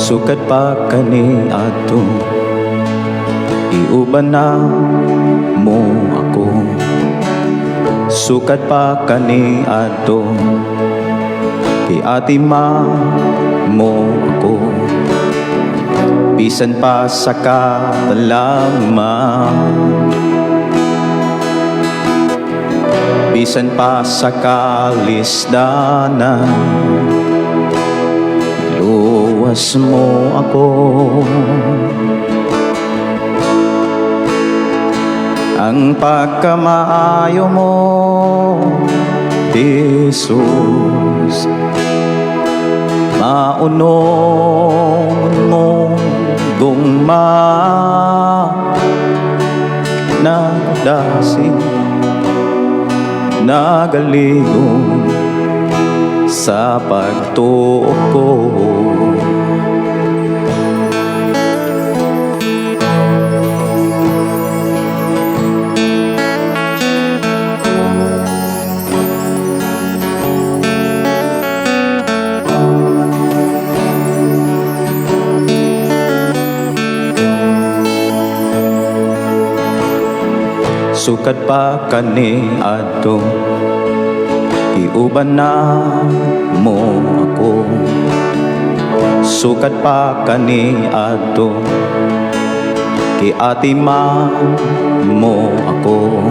Sukat pa kani ato, iuban na mo ako. Sukat pa kani ato, iatima mo ako. Bisan pa sa katalagman, bisan pa sa kalisdanan, luwas mo ako. Ang pagkamaayo mo, Jesus, maunon mo gungma nagdasig, nagaligong sa pagtuo ko. Sukat pa kani ato, iuban na mo ako. Sukat pa kani ato, iatima mo ako.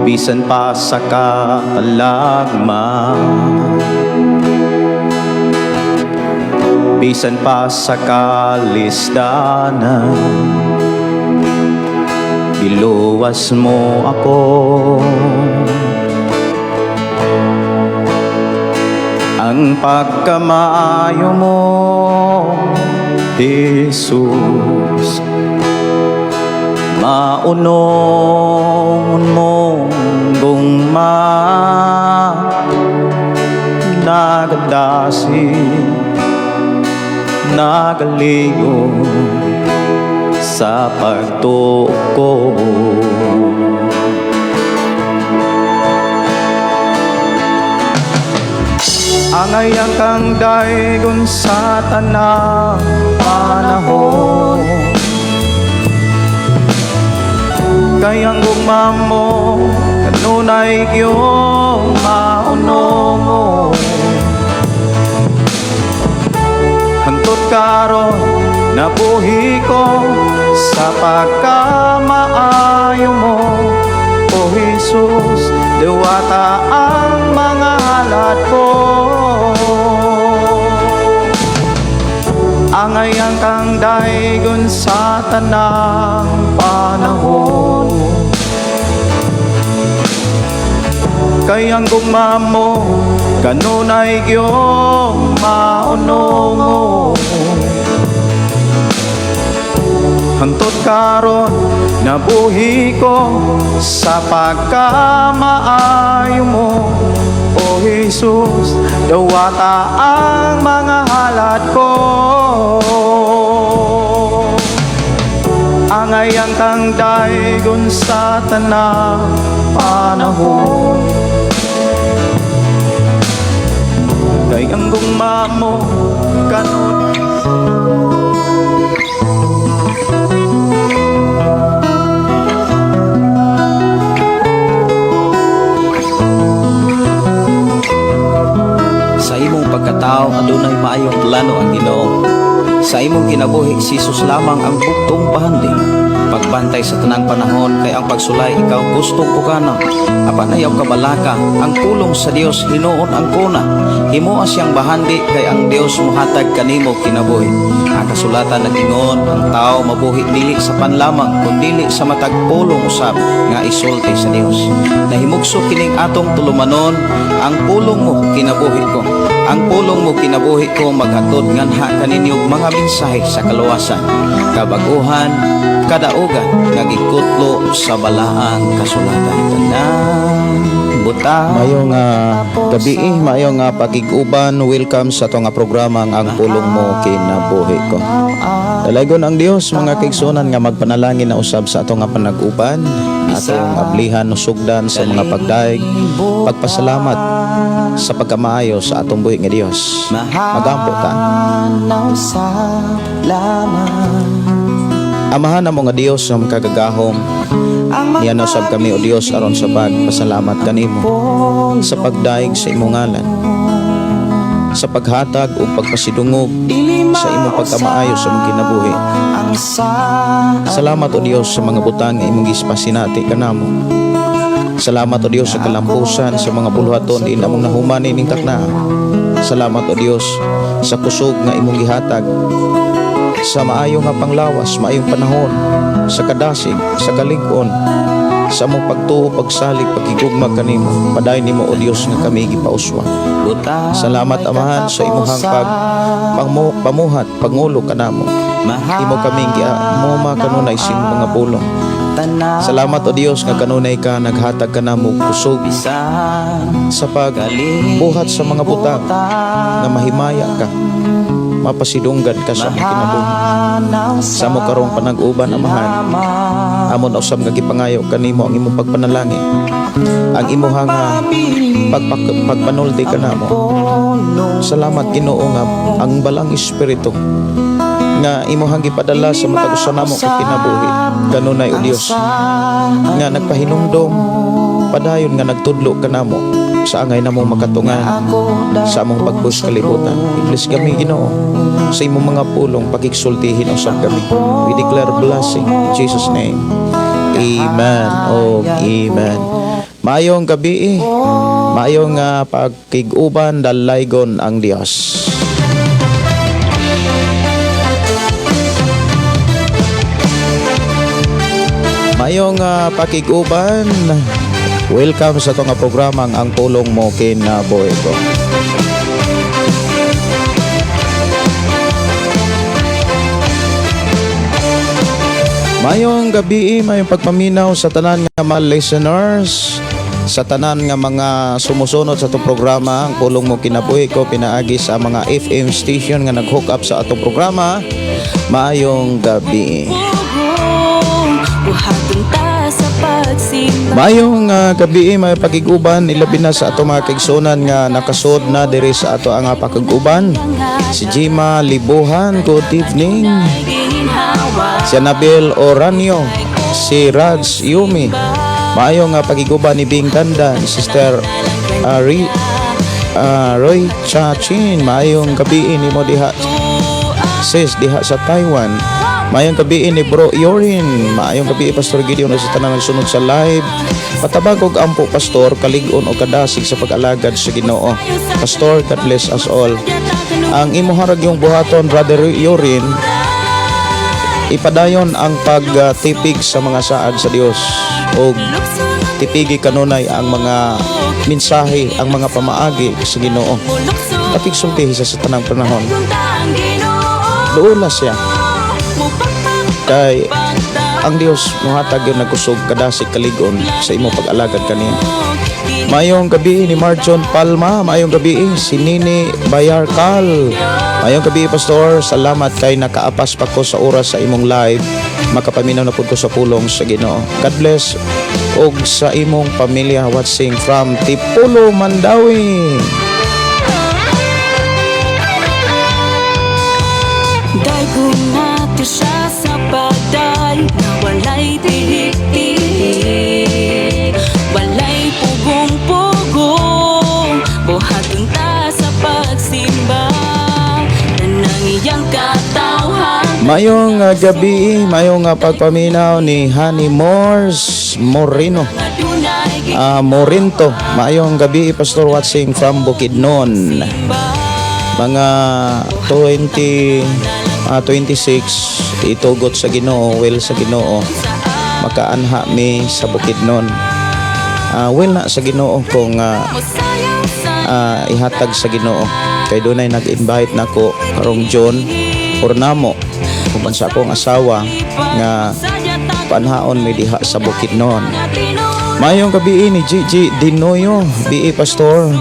Bisan pa sa katalagman, bisan pa sa kalisdanan, iluwas mo ako. Ang pagkamaayo mo, Jesus, maunon mo gungma nagadasig, nagaligo sa pagtuo ko. Angayang kang daygon sa tanang panahon, kayang gugma mo kanunay iyong mauno mo. Hantod karon nabuhi ko sa pagkamaayo mo, O Jesus, diwata ang mga halad ko. Angayang kang daygon sa tanang panahon, kayang gugma mo kanunay iyong mauno mo. Hantod karon nabuhi ko sa pagkamaayo mo, O Jesus, dawata ang mga halad ko. Angayang kang daygon sa tanang panahon, kayang gugma mo kanon. Sa imong pagkatao adunay maayong plano ang Ginoo. Sa imong kinabuhi si Jesus lamang ang buktong pahanding. Pagbantay sa tanang panahon kay ang pagsulay ikaw gustong pukana. Apan ayaw kabalaka, ang pulong sa Dios hinuon ang kuna. Himuha siyang bahandi kay ang Dios muhatag kanimo kinabuhi. Ang kasulatan nagingon ang tao mabuhi dili sa panlamang kundi sa matag pulong usab nga isulti sa Dios. Nahimugso kining atong tulumanon, ang pulong mo kinabuhi ko. Ang pulong mo kinabuhi ko maghatod nganha kaninyong mga mensahe sa kaluwasan, kabaguhan, kadaugan, nagikutlo sa balaang kasulatan. Tanang Mayong gabi, mayong pakiguban. Welcome sa itong programa ang pulong mo kinabuhi ko. Dalagon ang Dios mga kaigsunan nga magpanalangin na usab sa atong panag-uban, atong ablihan sugdan sa mga pagdaig, pagpasalamat sa pagkamaayo sa atong buhi nga Dios. Magampo ta. Amahan na mo nga Dios ng kagagahom. Niya na usab kami o Dios aron sa pagpasalamat kanimo sa pagdaig sa imong ngalan, sa paghatag o pagpasidungog sa imong pagkamaayo sa mong kinabuhi. Salamat o Dios sa mga butang nga imong gispasinati kanamo. Salamat o Dios sa kalampusan sa mga buluhaton di namong nahuman ining takna. Salamat o Dios sa kusog nga imong gihatag sa maayo nga panglawas, maayong panahon, sa kadasig, sa kalig-on, sa among pagtuo, pagsalig, pagigugma kanimo. Paday nimo o Dios nga kami gipauswa. Salamat Amahan sa imuhang pamuhat, pangulo kanamo. Imo kami giamuma kanunay sin mga pulong. Salamat o Dios nga kanunay ka naghatag kanamo kusog sa pagbuhat sa mga butang nga mahimaya ka, mapasidunggan ka sa among kinabuhi. Sa mo karong panag-uban Amahan, amon usab nga gipangayo kanimo ang imong pagpanalangin, ang imuhang pagpanulti kanamo. Salamat Ginoo nga ang balang espiritu nga imuhang gipadala sa matag usa namo ka kinabuhi kanunay o Dios nga nagpahinumdom padayon nga nagtudlo kanamo sa angay namong makatungan sa among pagbuhos kalibutan. I-bless kami Ginoo sa imong mga pulong, pagigsultihin usab kami. We declare blessing in Jesus name. Amen. Oh, amen. Maayong gabi, maayong pagkiguban, dalaygon ang Dios. Mayong pakiguban. Welcome sa itong programang ang pulong mo kinabuhi ko. Mayong gabi, mayong pagpaminaw sa tanan nga mga listeners, sa tanan nga mga sumusunod sa itong programa ang pulong mo kinabuhi ko, pinaagi sa mga FM station nga nag-hook up sa itong programa. Mayong gabi. Mayong gabi, may pagiguban ilabi na sa ato mga kaigsunan nga nakasod na diri sa ato ang pagiguban. Si Jima Libuhan, good evening. Si Anabel Oranio, si Rags Yumi. Mayong pagiguban ni Bing Dandan, Sister Roy Chachin. Mayong gabi ni mo diha sis diha sa Taiwan. Mayong gabi ni Bro Yorin. Mayong gabi Pastor Gideon sa tanan nagsunod sa live. Patabag og ampo Pastor, kalig-on o kadasig sa pag-alagad sa Ginoo. Pastor, God bless us all. Ang imuharag yung buhaton Brother Yorin, ipadayon ang pagtipig sa mga saad sa Dios o tipigi kanunay ang mga mensahe, ang mga pamaagi sa Ginoo. Patigsultihi sa tanang panahon. Duula siya. Kay ang Dios muhatag yung nagkusog kadasig kaligon sa imo pag-alagad kaniya. Mayong gabi ni Marjon Palma. Mayong gabi si Nini Bayarkal. Mayong gabi Pastor, salamat kay nakaapas pa ko sa oras sa imong live. Makapaminaw na pud ko sa pulong sa Ginoo. God bless og sa imong pamilya watching from Tipulo, Mandawi. Daigong nato siya sa bagay na walay tihik-tihik, walay pugong-pugong, buhaton ta sa pagsimba ng iyang katawhan. Mayong gabi, mayong pagpaminaw ni Honey Morino. Morinto. Mayong gabi Pastor watching from Bukidnon. Mga 26 itugot sa Ginoo, well sa Ginoo makaanha mi sa Bukidnon. Well na sa Ginoo kung ihatag sa Ginoo kay dunay nag-invite nako karong John Ornamo kuban sa akong asawa nga panhaon mi diha sa Bukidnon. Mayong gabi ni Gigi Dinoyo, BE Pastor.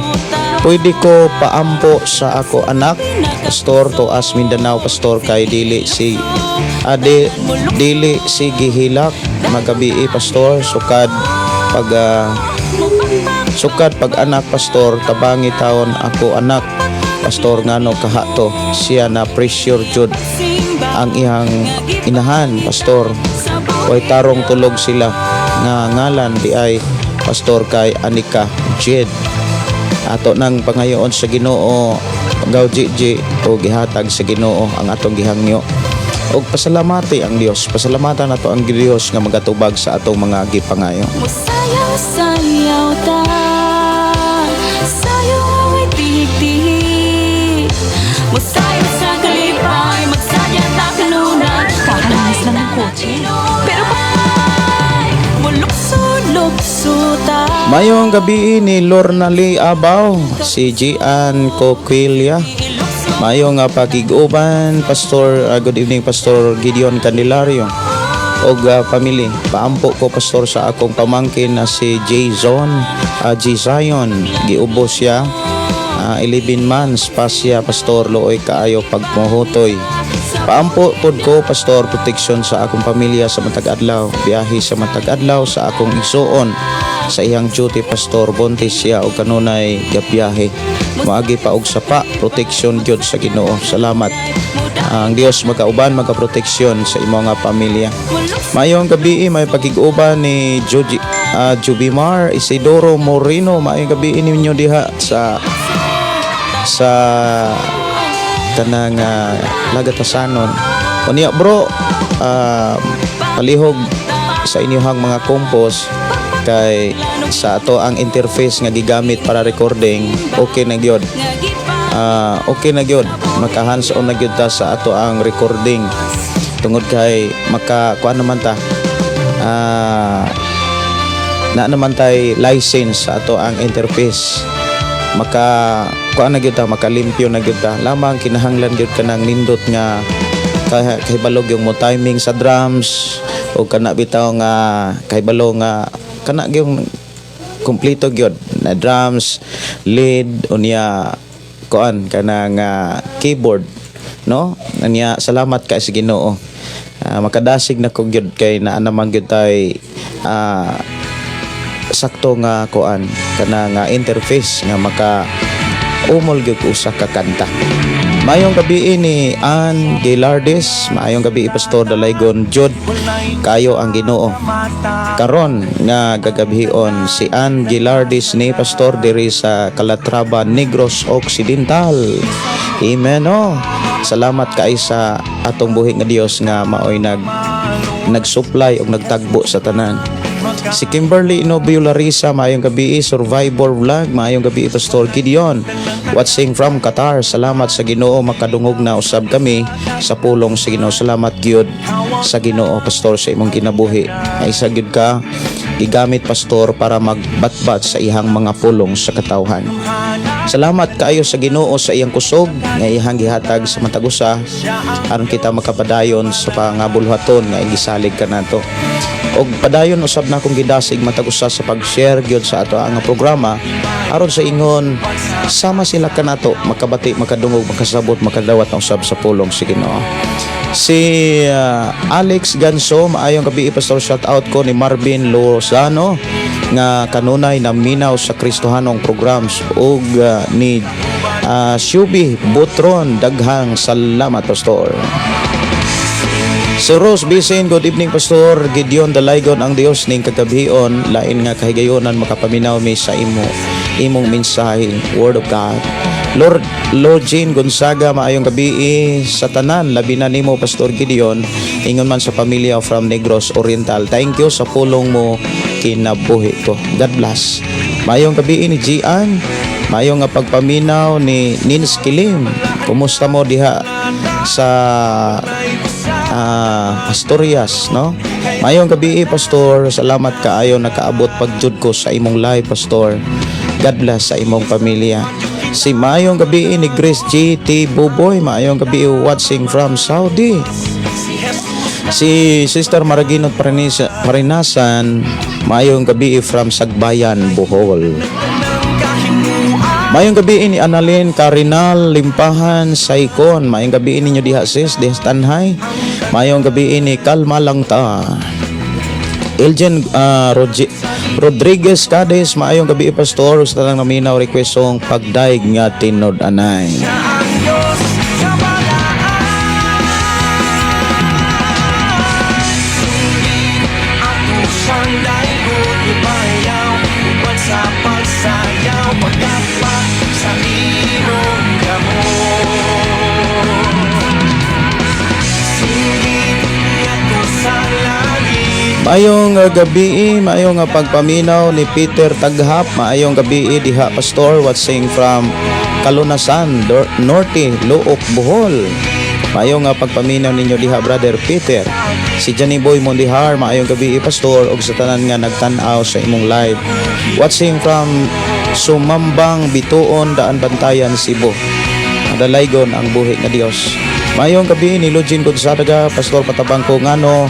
Pwede ko paampo sa ako anak, Pastor, tuas Mindanao, Pastor, kay dili si dili si gihilak magabi Pastor, sukad pag anak, Pastor, tabangi taon ako anak, Pastor, ngano kahato siya na pressure jud ang iyang inahan, Pastor. Way tarong tulog sila nga ngalan di ay, Pastor, kay Anika Jed. Ato nang pangayoon sa Ginoo gaw Gigi o gihatag sa Ginoo ang atong gihangyo. Og pasalamati ang Dios, pasalamatan nato ang Dios nga magatubag sa atong mga gipangayo. Musayaw-sayaw ta, sayaw away tihik-tihik. Musayaw sa kalipay, magsadya ta kalunan. Kakalanis lang ang kotse, pero bakit mulukso-lukso ta. Mayong gabi ni Lorna Lee Abaw, si Gian Coquilla. Mayong pagiguban, Pastor, good evening, Pastor Gideon Candelario og family. Paampo ko, Pastor, sa akong pamangkin na si Jason Zion. Giubo siya 11 months pa siya, Pastor, looy kaayo pagmuhutoy. Paampo pod ko, Pastor, protection sa akong pamilya sa matag adlaw, biyahe sa matag adlaw sa akong igsuon sa iyang duty, Pastor, buntis siya o kanunay gabiyahe. Maagi pa og sapa, protection gyud sa Ginoo. Salamat. Ang Dios magauban, magaproteksyon sa imong nga pamilya. Mayong gabi may pagiguban ni Jubimar Isidoro Moreno. Mayong gabi ninyo diha sa kanang Lagatasanon. Unya bro, palihog sa inyong mga compost kay sa ato ang interface nga gigamit para recording, okay na gyud. Okay na gyud, maka hands on na gyud ta sa ato ang recording tungod kay makakuan naman ta na naman tay license sa ato ang interface, maka kuan na gyud ta, makalimpyo na gyud ta. Lamang kinahanglan gyud kanang nindot nga kahibalog yung mo timing sa drums o kana bitaw nga kahibalo nga kana yung kompleto gyud na drums, lead unya kuan kanang keyboard, no? Anya salamat kay sa Ginoo. Makadasig na ko gyud kay naa naman gyud tay sakto nga kuan kanang interface nga maka umol gyud usa ka kanta. Mayong gabi ni Ann Gilardes, mayong gabi Pastor Dalaygon Jod, kayo ang Ginoo. Karon nga gagabihon si Ann Gilardes ni Pastor diri sa Calatrava, Negros Occidental. Amen. Salamat kay sa atong buhi nga Dios nga maoy nag-supply og nagtagbo sa tanan. Si Kimberly Inobio Larissa, maayong gabi, Survivor Vlog, maayong gabi Pastor Gideon, watching from Qatar. Salamat sa Ginoo, makadungog na usab kami sa pulong sa Ginoo. Salamat gyud sa Ginoo, Pastor, sa imong kinabuhi. Ay isa gyud ka gigamit, Pastor, para magbatbat sa ihang mga pulong sa katawhan. Salamat kaayo sa Ginoo sa iyang kusog nga ihang gihatag sa matag usa aron kita makapadayon sa pangabulhaton nga gisalig kanato. Og padayon usab na akong gidasig matag usa sa pag-share gyud sa ato ang programa aron sa ingon sama sila kanato makabati, makadungog, makasabot, makadawat na usab sa pulong sa Ginoo. Si Alex Ganso, maayong gabi Pastor, shout out ko ni Marvin Lozano nga kanunay na minaw sa Kristohanong programs ug ni Shubi Butron, daghang salamat Pastor. Si Rose Bisin, good evening Pastor Gideon Dalaygon, ang Dios ning kagabion lain nga kahigayonan makapaminaw mi sa imong mensahe, Word of God. Lord Jean Gonzaga, maayong gabi sa tanan, labi na nimo Pastor Gideon, ingon man sa pamilya from Negros Oriental. Thank you sa pulong mo kinabuhi ko. God bless. Maayong gabi ni Gian, maayong nga pagpaminaw ni Nins Kilim. Kumusta mo diha sa Asturias, no? Mayong gabi Pastor, salamat kaayo nakaabot pagjud ko sa imong live Pastor. God bless sa imong pamilya. Si mayong gabi ni Grace GT Buboy, mayong gabi watching from Saudi. Si Sister Maraginot Parinasan, Maayong gabi from Sagbayan, Bohol. Mayong gabi ni Annalyn Carinal Limpahan Saikon. Mayong gabi ninyo diha sis Tanhay. Mayong gabi ni Kalma lang ta. Eljen Rodriguez Cades. Mayong gabi pastor. Gusto lang naminaw request song pagdaig nga tinod anay. Maayong gabi, maayong pagpaminaw ni Peter Taghap. Maayong gabi diha pastor watching from Kalunasan, Norte, Luok, Bohol. Maayong pagpaminaw ninyo diha brother Peter. Si Johnny Boy Mondihar, maayong gabi pastor og sa tanan nga nagtan-aw sa imong live. Watching from Sumambang, Bituon, Daan Bantayan, Cebu.Adalaygon ang buhi nga Dios. Maayong gabi ni Lugin Godsadaga, pastor patabang ko ngano.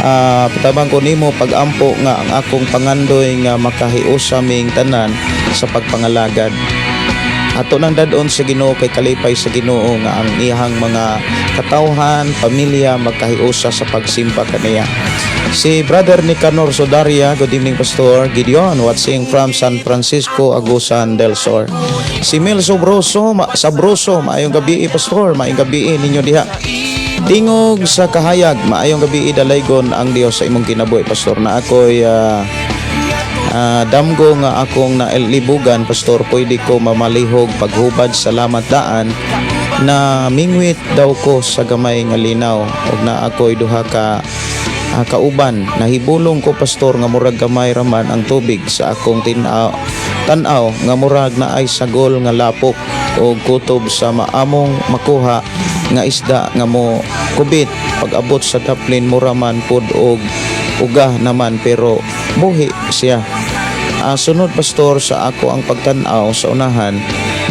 Patabang ko nimo pag-ampo nga ang akong pangandoy nga makahiusa ming tanan sa pagpangalagad. Ato nang dadon sa Ginoo kay kalipay sa Ginoo nga ang iyang mga katawhan, pamilya magkahiusa sa pagsimpa kaniya. Si Brother Nicanor Sodaria, good evening Pastor Gideon, watching from San Francisco, Agusan del Sur. Si Mel Sabroso, maayong gabi Pastor, maayong gabi ninyo diha. Tingog sa kahayag, maayong gabi dalaygon ang Dios sa imong kinabuhi Pastor. Na ako'y damgo nga akong nailibugan Pastor, pwede ko mamalihog paghubad salamat daan na mingwit daw ko sa gamay nga linaw ug na ako'y duha ka kauban. Nahibulong ko Pastor nga murag gamay raman ang tubig sa akong tan-aw nga murag na ay sagol nga lapok o kutob sa maamong makuha nga isda nga mo kubit pag-abot sa daplin muraman pud og uga naman pero buhi siya. Sunod Pastor sa ako ang pagtan-aw sa unahan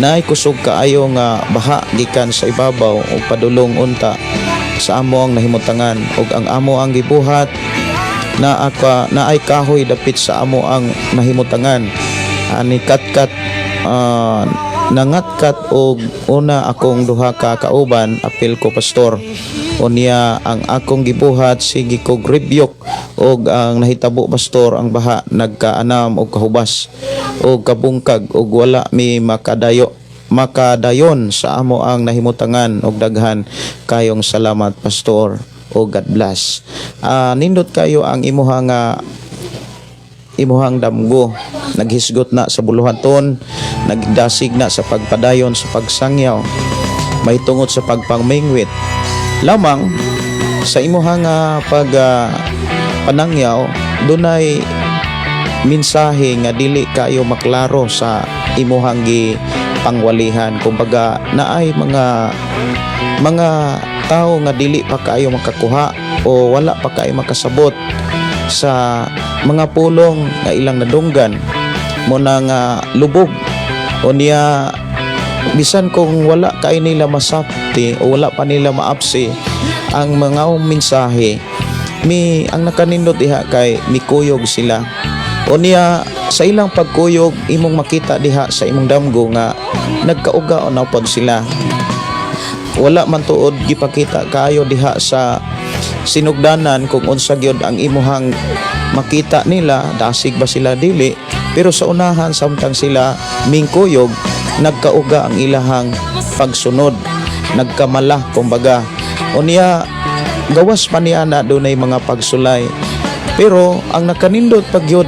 naay kusog kaayo nga baha gikan sa ibabaw ug padulong unta sa amo ang nahimutangan ug ang amo ang gibuhat na ay kahoy dapit sa amo ang nahimutangan. Ani katkat nangatkat og una akong duha ka kauban apil ko Pastor unya ang akong gibuhat sige ko gribyok og ang nahitabo Pastor ang baha nagkaanam og kahubas og kabungkag og wala mi makadayon sa amo ang nahimutangan og daghan kayong salamat Pastor o God bless. Nindot kayo ang imuhang damgo naghisgot na sa buluhaton, nagdasig na sa pagpadayon sa pagsangyaw, may tungod sa pagpangmingwit lamang sa imuhang panangyaw dunay mensahe nga dili kayo maklaro sa imuhang pangwalihan. Kumbaga naay mga tao nga dili pa kayo makakuha o wala pa kayo makasabot sa mga pulong nga ilang nadunggan mo nang lubog o niya bisan kung wala kay nila masapti o wala pa nila maapsi ang mga mensahe ang nakanindot diha kay mikuyog sila o niya sa ilang pagkuyog imong makita diha sa imong damgo nga nagkauga o napod sila wala man tuod gipakita kayo diha sa sinugdanan kung unsa gyud ang imuhang makita nila dasig ba sila dili pero sa unahan samtang sila mingkuyog nagkauga ang ilahang pagsunod nagkamala kumbaga unya gawas pa niya na dunay mga pagsulay pero ang nakanindot pagyud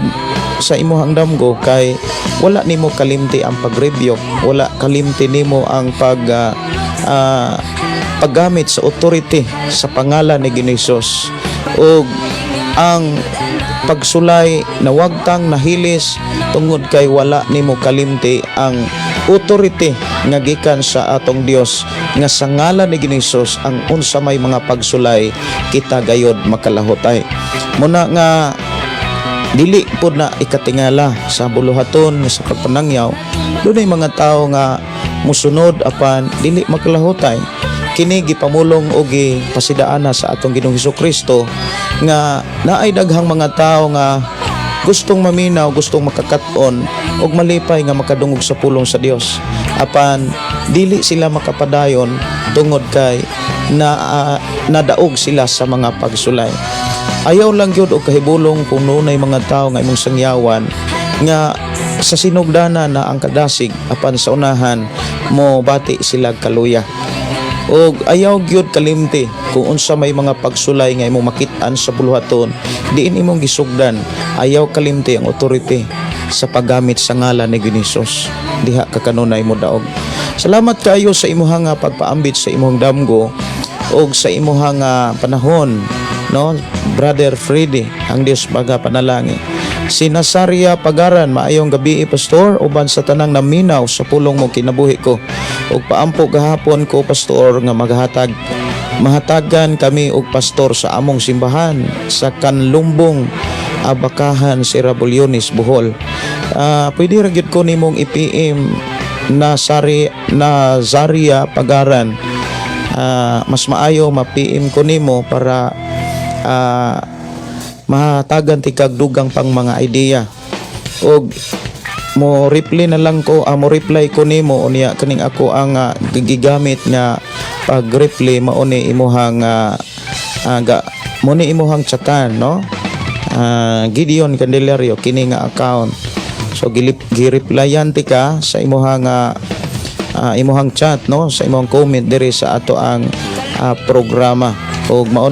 sa imuhang damgo kay wala nimo kalimti ang pagrebyok wala kalimti nimo ang paggamit sa authority sa pangalan ni Ginoos ug ang pagsulay na wagtang nahilis tungod kay wala nimo kalimti ang authority nga gikan sa atong Dios nga sa ngalan ni Ginoos ang unsa may mga pagsulay kita gayod makalahutay muna nga dili pud na ikatingala sa buluhaton sa pagpanangyaw dunay mga tao nga musunod apan dili makalahutay kini gipamulong og gipasidaana sa atong Ginoong Hesukristo nga naay daghang mga tao nga gustong maminaw, gustong makakaton og malipay nga makadungog sa pulong sa Dios. Apan dili sila makapadayon tungod kay nadaog sila sa mga pagsulay. Ayaw lang gyud og kahibulong kung nunay mga tao nga imong sangyawan nga sa sinugdana na ang kadasig apan sa unahan mo bati sila kaluya. Og ayaw gyud kalimti kung unsa may mga pagsulay nga imong makit-an sa buluhaton, diin imong gisugdan. Ayaw kalimti ang authority sa paggamit sa ngalan ni Hesus. Diha ka kanunay mo daog. Salamat kayo sa imuhang pagpaambit sa imong damgo og sa imuhang panahon, no, Brother Freddy, ang Dios baga panalangin. Si Nazaria Pagaran, maayong gabi pastor, uban sa tanang naminaw sa pulong mo kinabuhi ko. Ug paampo gahapon ko pastor nga mahatagan kami og pastor sa among simbahan sa Kanlumbong, Abakahan, Sirabulyones, Bohol. Pwede ra gyud ko nimong i-PM Nazaria Pagaran. Mas maayo ma-PM ko nimo para mahatagan ti kag dugang pang mga idea. Og mo reply na lang ko, mo reply ko nimo unya kaning ako ang gigamit nga pag-reply mao ni imuhang mo ni imuhang chatan, no? Gideon Candelario kini nga account. So gi-replyan ti ka sa imuhang imuhang chat, no, sa imuhang comment diri sa ato ang programa. Og mao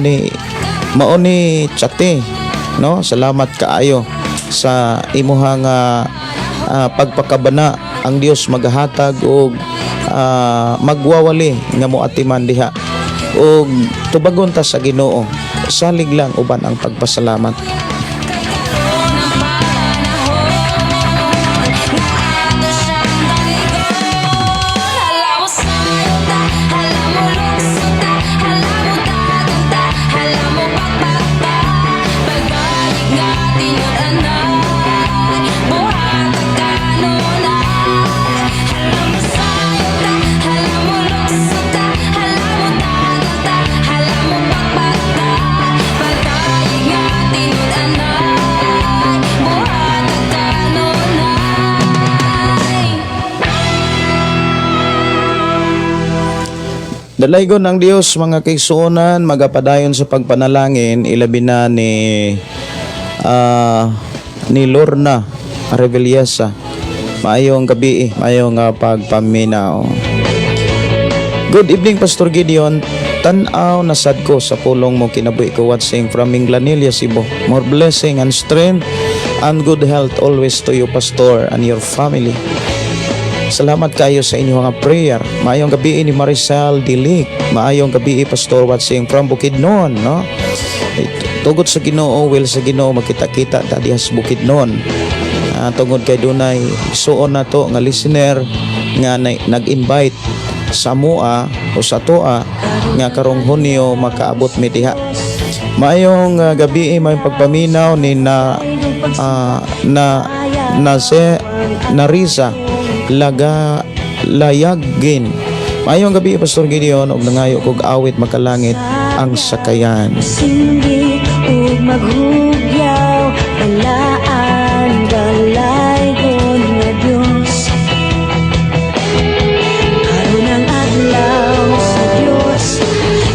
ni chate, no? Salamat kaayo sa imuhang pagpakabana. Ang Dios maghatag og magwawali nga moatiman diha. Og tubagon ta sa Ginoo. Salig lang uban ang pagpasalamat. Dalaygon ng Dios mga kaigsuonan, magapadayon sa pagpanalangin ilabi na ni Lorna Reveliasa. Maayong gabi, maayong pagpaminaw. Good evening Pastor Gideon. Tanaw na sad ko sa pulong mo kinabuhi ko watching from Minglanilla, Cebu. More blessing and strength and good health always to you Pastor and your family. Salamat kayo sa inyong prayer. Maayong gabi ni Maricel Dilik. Maayong gabi Pastor watching from Bukidnon, no? Tugod sa Ginoo, will sa Ginoo makita-kita ta diha sa Bukidnon. Tungod kay dunay suon na to nga listener nga nag-invite sa mua o sa toa nga karong Hunyo makaabot mi diha. Maayong gabi may pagpaminaw ni Narisa Layagin. Mayong gabi Pastor Gideon og nangayo kog awit makalangit ang sakayan. Sindi ug maghugyaw balaan dalaygon nga Dios. Karon ang adlaw sa Dios,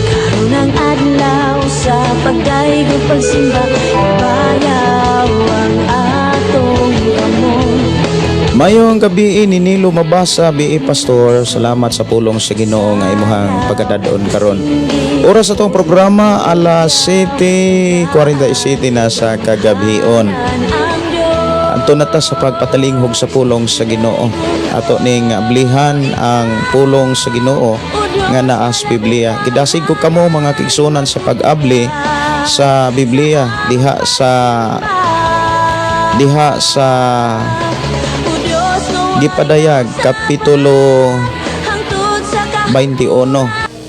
karon ang adlaw sa pagdaigog pagsimba, bayaw ang atong amon. Mayong gabi ni Nilo Mabasa BE Pastor, salamat sa pulong sa Ginoo nga imuhang pagkadadon karon. Oras sa tong programa alas 7:47 na sa kagabion. Anto na ta sa pagpatalinghog sa pulong sa Ginoo. Ato ning ablihan ang pulong sa Ginoo nga naa sa Biblia. Gidasig ko kamo mga kigsunan sa pag-abli sa Biblia diha sa Gipadayag kapitulo 21.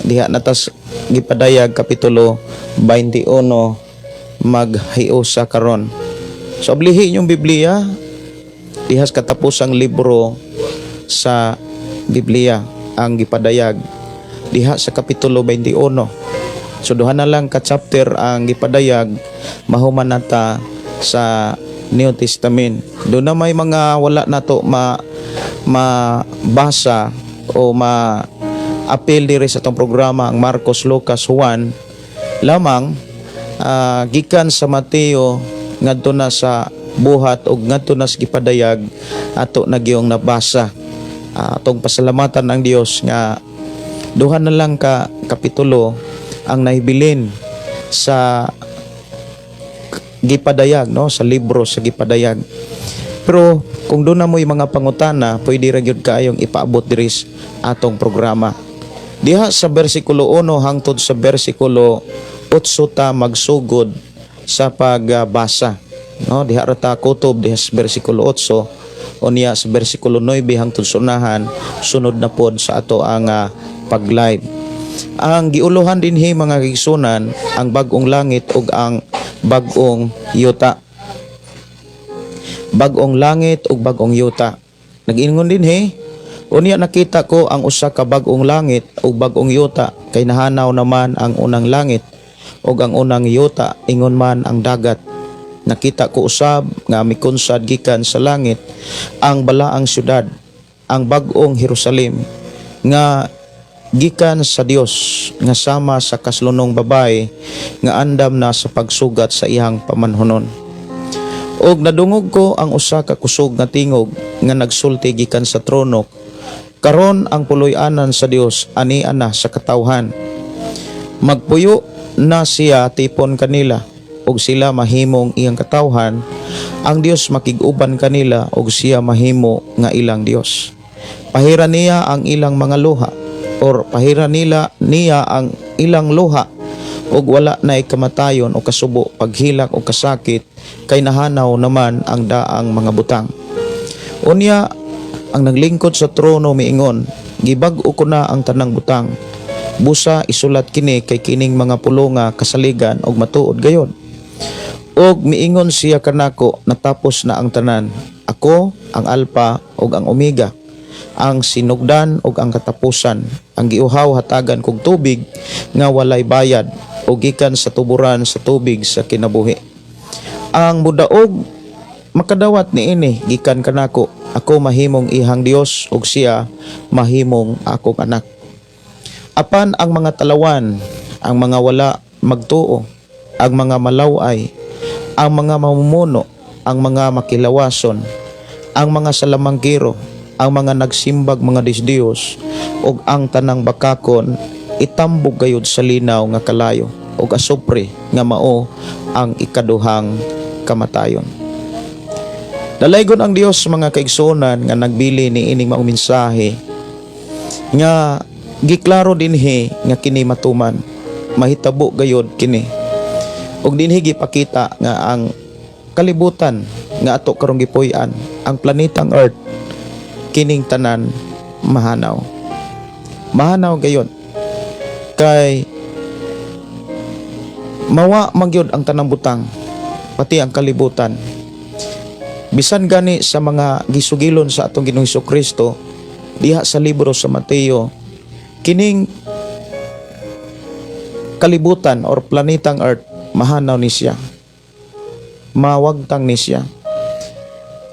Diha natas Gipadayag kapitulo 21 maghiusa karon. So ablihi yung Biblia dihas katapusang libro sa Biblia ang Gipadayag diha sa kapitulo 21. So duha na lang ka chapter ang Gipadayag, mahuman nata sa New Testament. Doon na may mga wala na to mabasa o ma-appeal diri sa itong programa ang Marcos, Lucas, Juan lamang gikan sa Mateo ngadto na sa buhat o ngadto na sa gipadayag ato nagyong nabasa. Atong pasalamatan ang Dios nga duha na lang ka kapitulo ang nahibilin sa gipadayag, no, sa libro sa gipadayag. Pero kung doon na mo yung mga pangutana, pwede ra gyud kaayong ipaabot diri sa atong programa. Diha sa bersikulo 1 hangtod sa bersikulo 8 ta magsugod sa pagbasa, no, diha ra ta kutob diha sa bersikulo 8 o niya sa bersikulo 9 hangtod sa unahan, sunod na pod sa ato ang pag-live. Ang giuluhan dinhi mga kigsunan ang bag-ong langit ug ang bag-ong yuta. Bag-ong langit ug bag-ong yuta. Nag-ingon dinhi, unya nakita ko ang usa ka bag-ong langit ug bag-ong yuta, kay nahanaw naman ang unang langit ug ang unang yuta, ingon man ang dagat. Nakita ko usab nga mikunsad gikan sa langit ang balaang syudad, ang bag-ong Jerusalem nga gikan sa Dios, nga sama sa kaslunong babae nga andam na sa pagsugat sa iyang pamanhonon. Og nadungog ko ang usa ka kusog nga tingog nga nagsulti gikan sa trono, karon ang puloy-anan sa Dios ani ana sa katawhan. Magpuyo na siya tipon kanila og sila mahimong iyang katawhan, ang Dios makig-uban kanila og siya mahimo nga ilang Dios. Pahiran niya ang ilang mga luha, or pahiran niya ang ilang luha og wala na kamatayon o kasubo, paghilak o kasakit, kay nahanaw naman ang daang mga butang. Unya ang naglingkod sa trono miingon, gibag-o ko na ang tanang butang. Busa isulat kini kay kining mga pulonga kasaligan og matuod gayon. Og miingon siya kanako, natapos na ang tanan. Ako ang Alpha og ang Omega, ang sinugdan og ang katapusan, ang giuhaw hatagan kog tubig nga walay bayad o gikan sa tuburan sa tubig sa kinabuhi. Ang mudaog makadawat niini gikan kanako, ako mahimong ihang Dios ug siya mahimong akong anak. Apan ang mga talawan, ang mga wala magtuo, ang mga malaway, ang mga mamumuno, ang mga makilawason, ang mga salamangkiro, ang mga nagsimbag mga disdiyos, ug ang tanang bakakon, itambog gayud sa linaw nga kalayo, ug asupre nga mao ang ikaduhang kamatayon. Dalaygon ang Dios mga kaigsunan nga nagbili ni ining maong mensahe nga giklaro dinhi nga kini matuman, mahitabo gayud kini. Og dinhi gipakita nga ang kalibutan nga ato karong gipuy-an, ang planetang Earth, kining tanan mahanaw. Mahanaw gayon. Kay mawa magyud ang tanang butang, pati ang kalibutan. Bisan gani sa mga gisugilon sa atong Ginoong Hesukristo diha sa libro sa Mateo, kining kalibutan or planetang Earth mahanaw ni siya, mawagtang ni siya,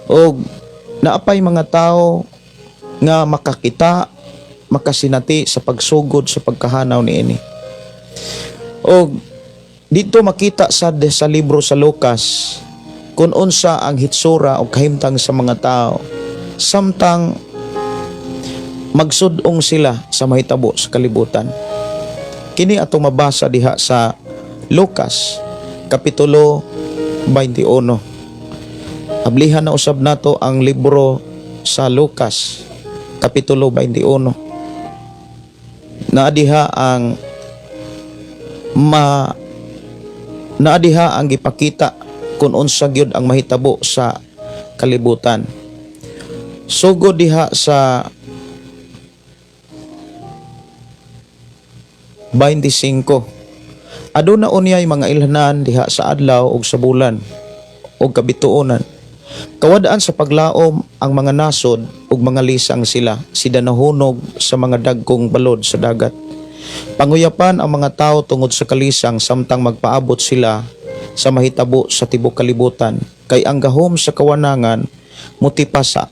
og naapay mga tao nga makakita, makasinati sa pagsugod sa pagkahanaw niini. Og dito makita sa libro sa Lucas kung unsa ang hitsura o kahimtang sa mga tao samtang magsudong sila sa mahitabo sa kalibutan. Kini atong mabasa diha sa Lucas kapitulo 21. Ablihan na usab nato ang libro sa Lucas kapitulo 21. Naadiha ang gipakita kung unsa gyud ang mahitabo sa kalibutan. Sugod diha sa 25. Aduna unyay mga ilhanan diha sa adlaw ug sa bulan ug kabituonan. Kawadaan sa paglaom ang mga nasod ug mga lisang sila, sida nahunog sa mga dagkong balod sa dagat. Panguyapan ang mga tao tungod sa kalisang samtang magpaabot sila sa mahitabo sa tibok kalibutan, kay ang gahom sa kawanangan mutipasa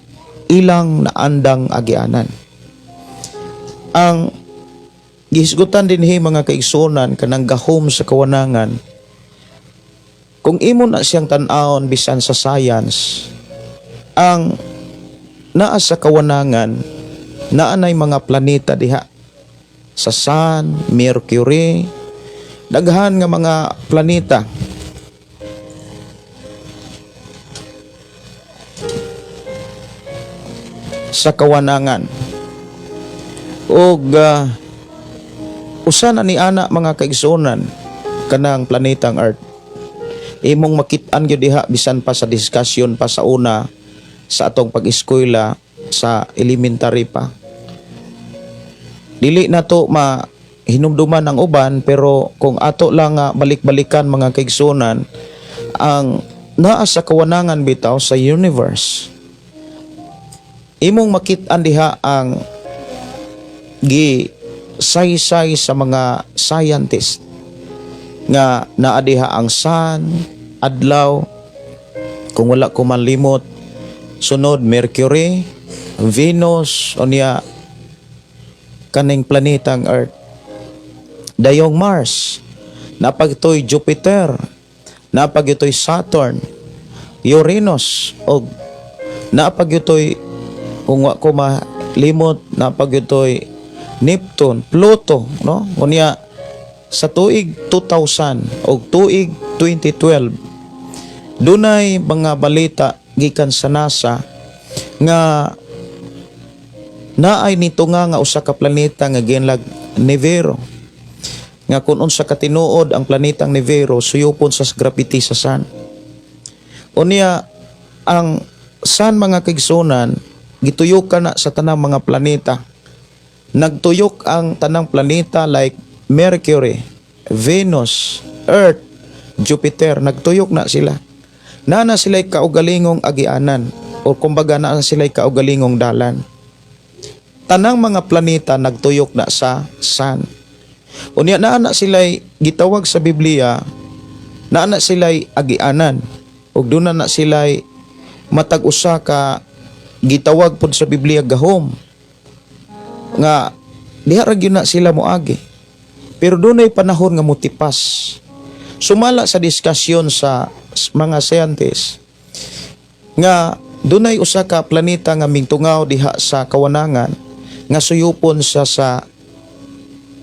ilang naandang agianan. Ang gihisgutan dinhi mga kaigsunan kanang gahom sa kawanangan, kung imo na siyang tan-awon bisan sa science, ang naa sa kawanangan naanay mga planeta diha sa Sun, Mercury, daghan nga mga planeta. Sa kawanangan. Og usa na ni ana mga kaigsunan kanang planetang Earth. Imong makit-an gyud diha bisan pa sa discussion pa sa una sa atong pag-eskwela sa elementary pa. Dili na to hinumduman ang uban, pero kung ato lang balik-balikan mga kaigsunan, ang naa sa kawanangan bitaw sa universe, imong makit-an diha ang saysay sa mga scientist nga naa diha ang sun, adlaw, kung wala ko malimot, sunod Mercury, Venus, unya kaning planetang Earth, dayong Mars, napagitoy Jupiter, napagitoy Saturn, Uranus, o napagitoy, kung wa ko malimot, napagitoy Neptune, Pluto, no? Unya sa tuig 2000 o tuig 2012, dunay mga balita gikan sa NASA nga naay nito nga usa ka planeta nga ginlag Nibiru, nga kun unsa ka tinuod ang planetang Nibiru suyupon sa gravity sa sun. Unya ang sun mga kaigsunan gituyok na sa tanang mga planeta. Nagtuyok ang tanang planeta like Mercury, Venus, Earth, Jupiter, nagtuyok na sila. Na sila'y kaugalingong agianan, o kumbaga na sila'y kaugalingong dalan. Tanang mga planeta nagtuyok na sa sun. Unya na sila'y gitawag sa Biblia, na sila'y agianan, o doon na sila'y matag-usa ka gitawag pod sa Biblia gahom, nga diha ra gyud na sila moagi. Pero dunay panahon nga mutipas. Sumala sa diskusyon sa mga scientists nga dunay usa ka planeta nga mingtungaw diha sa kawanangan nga suyupon sa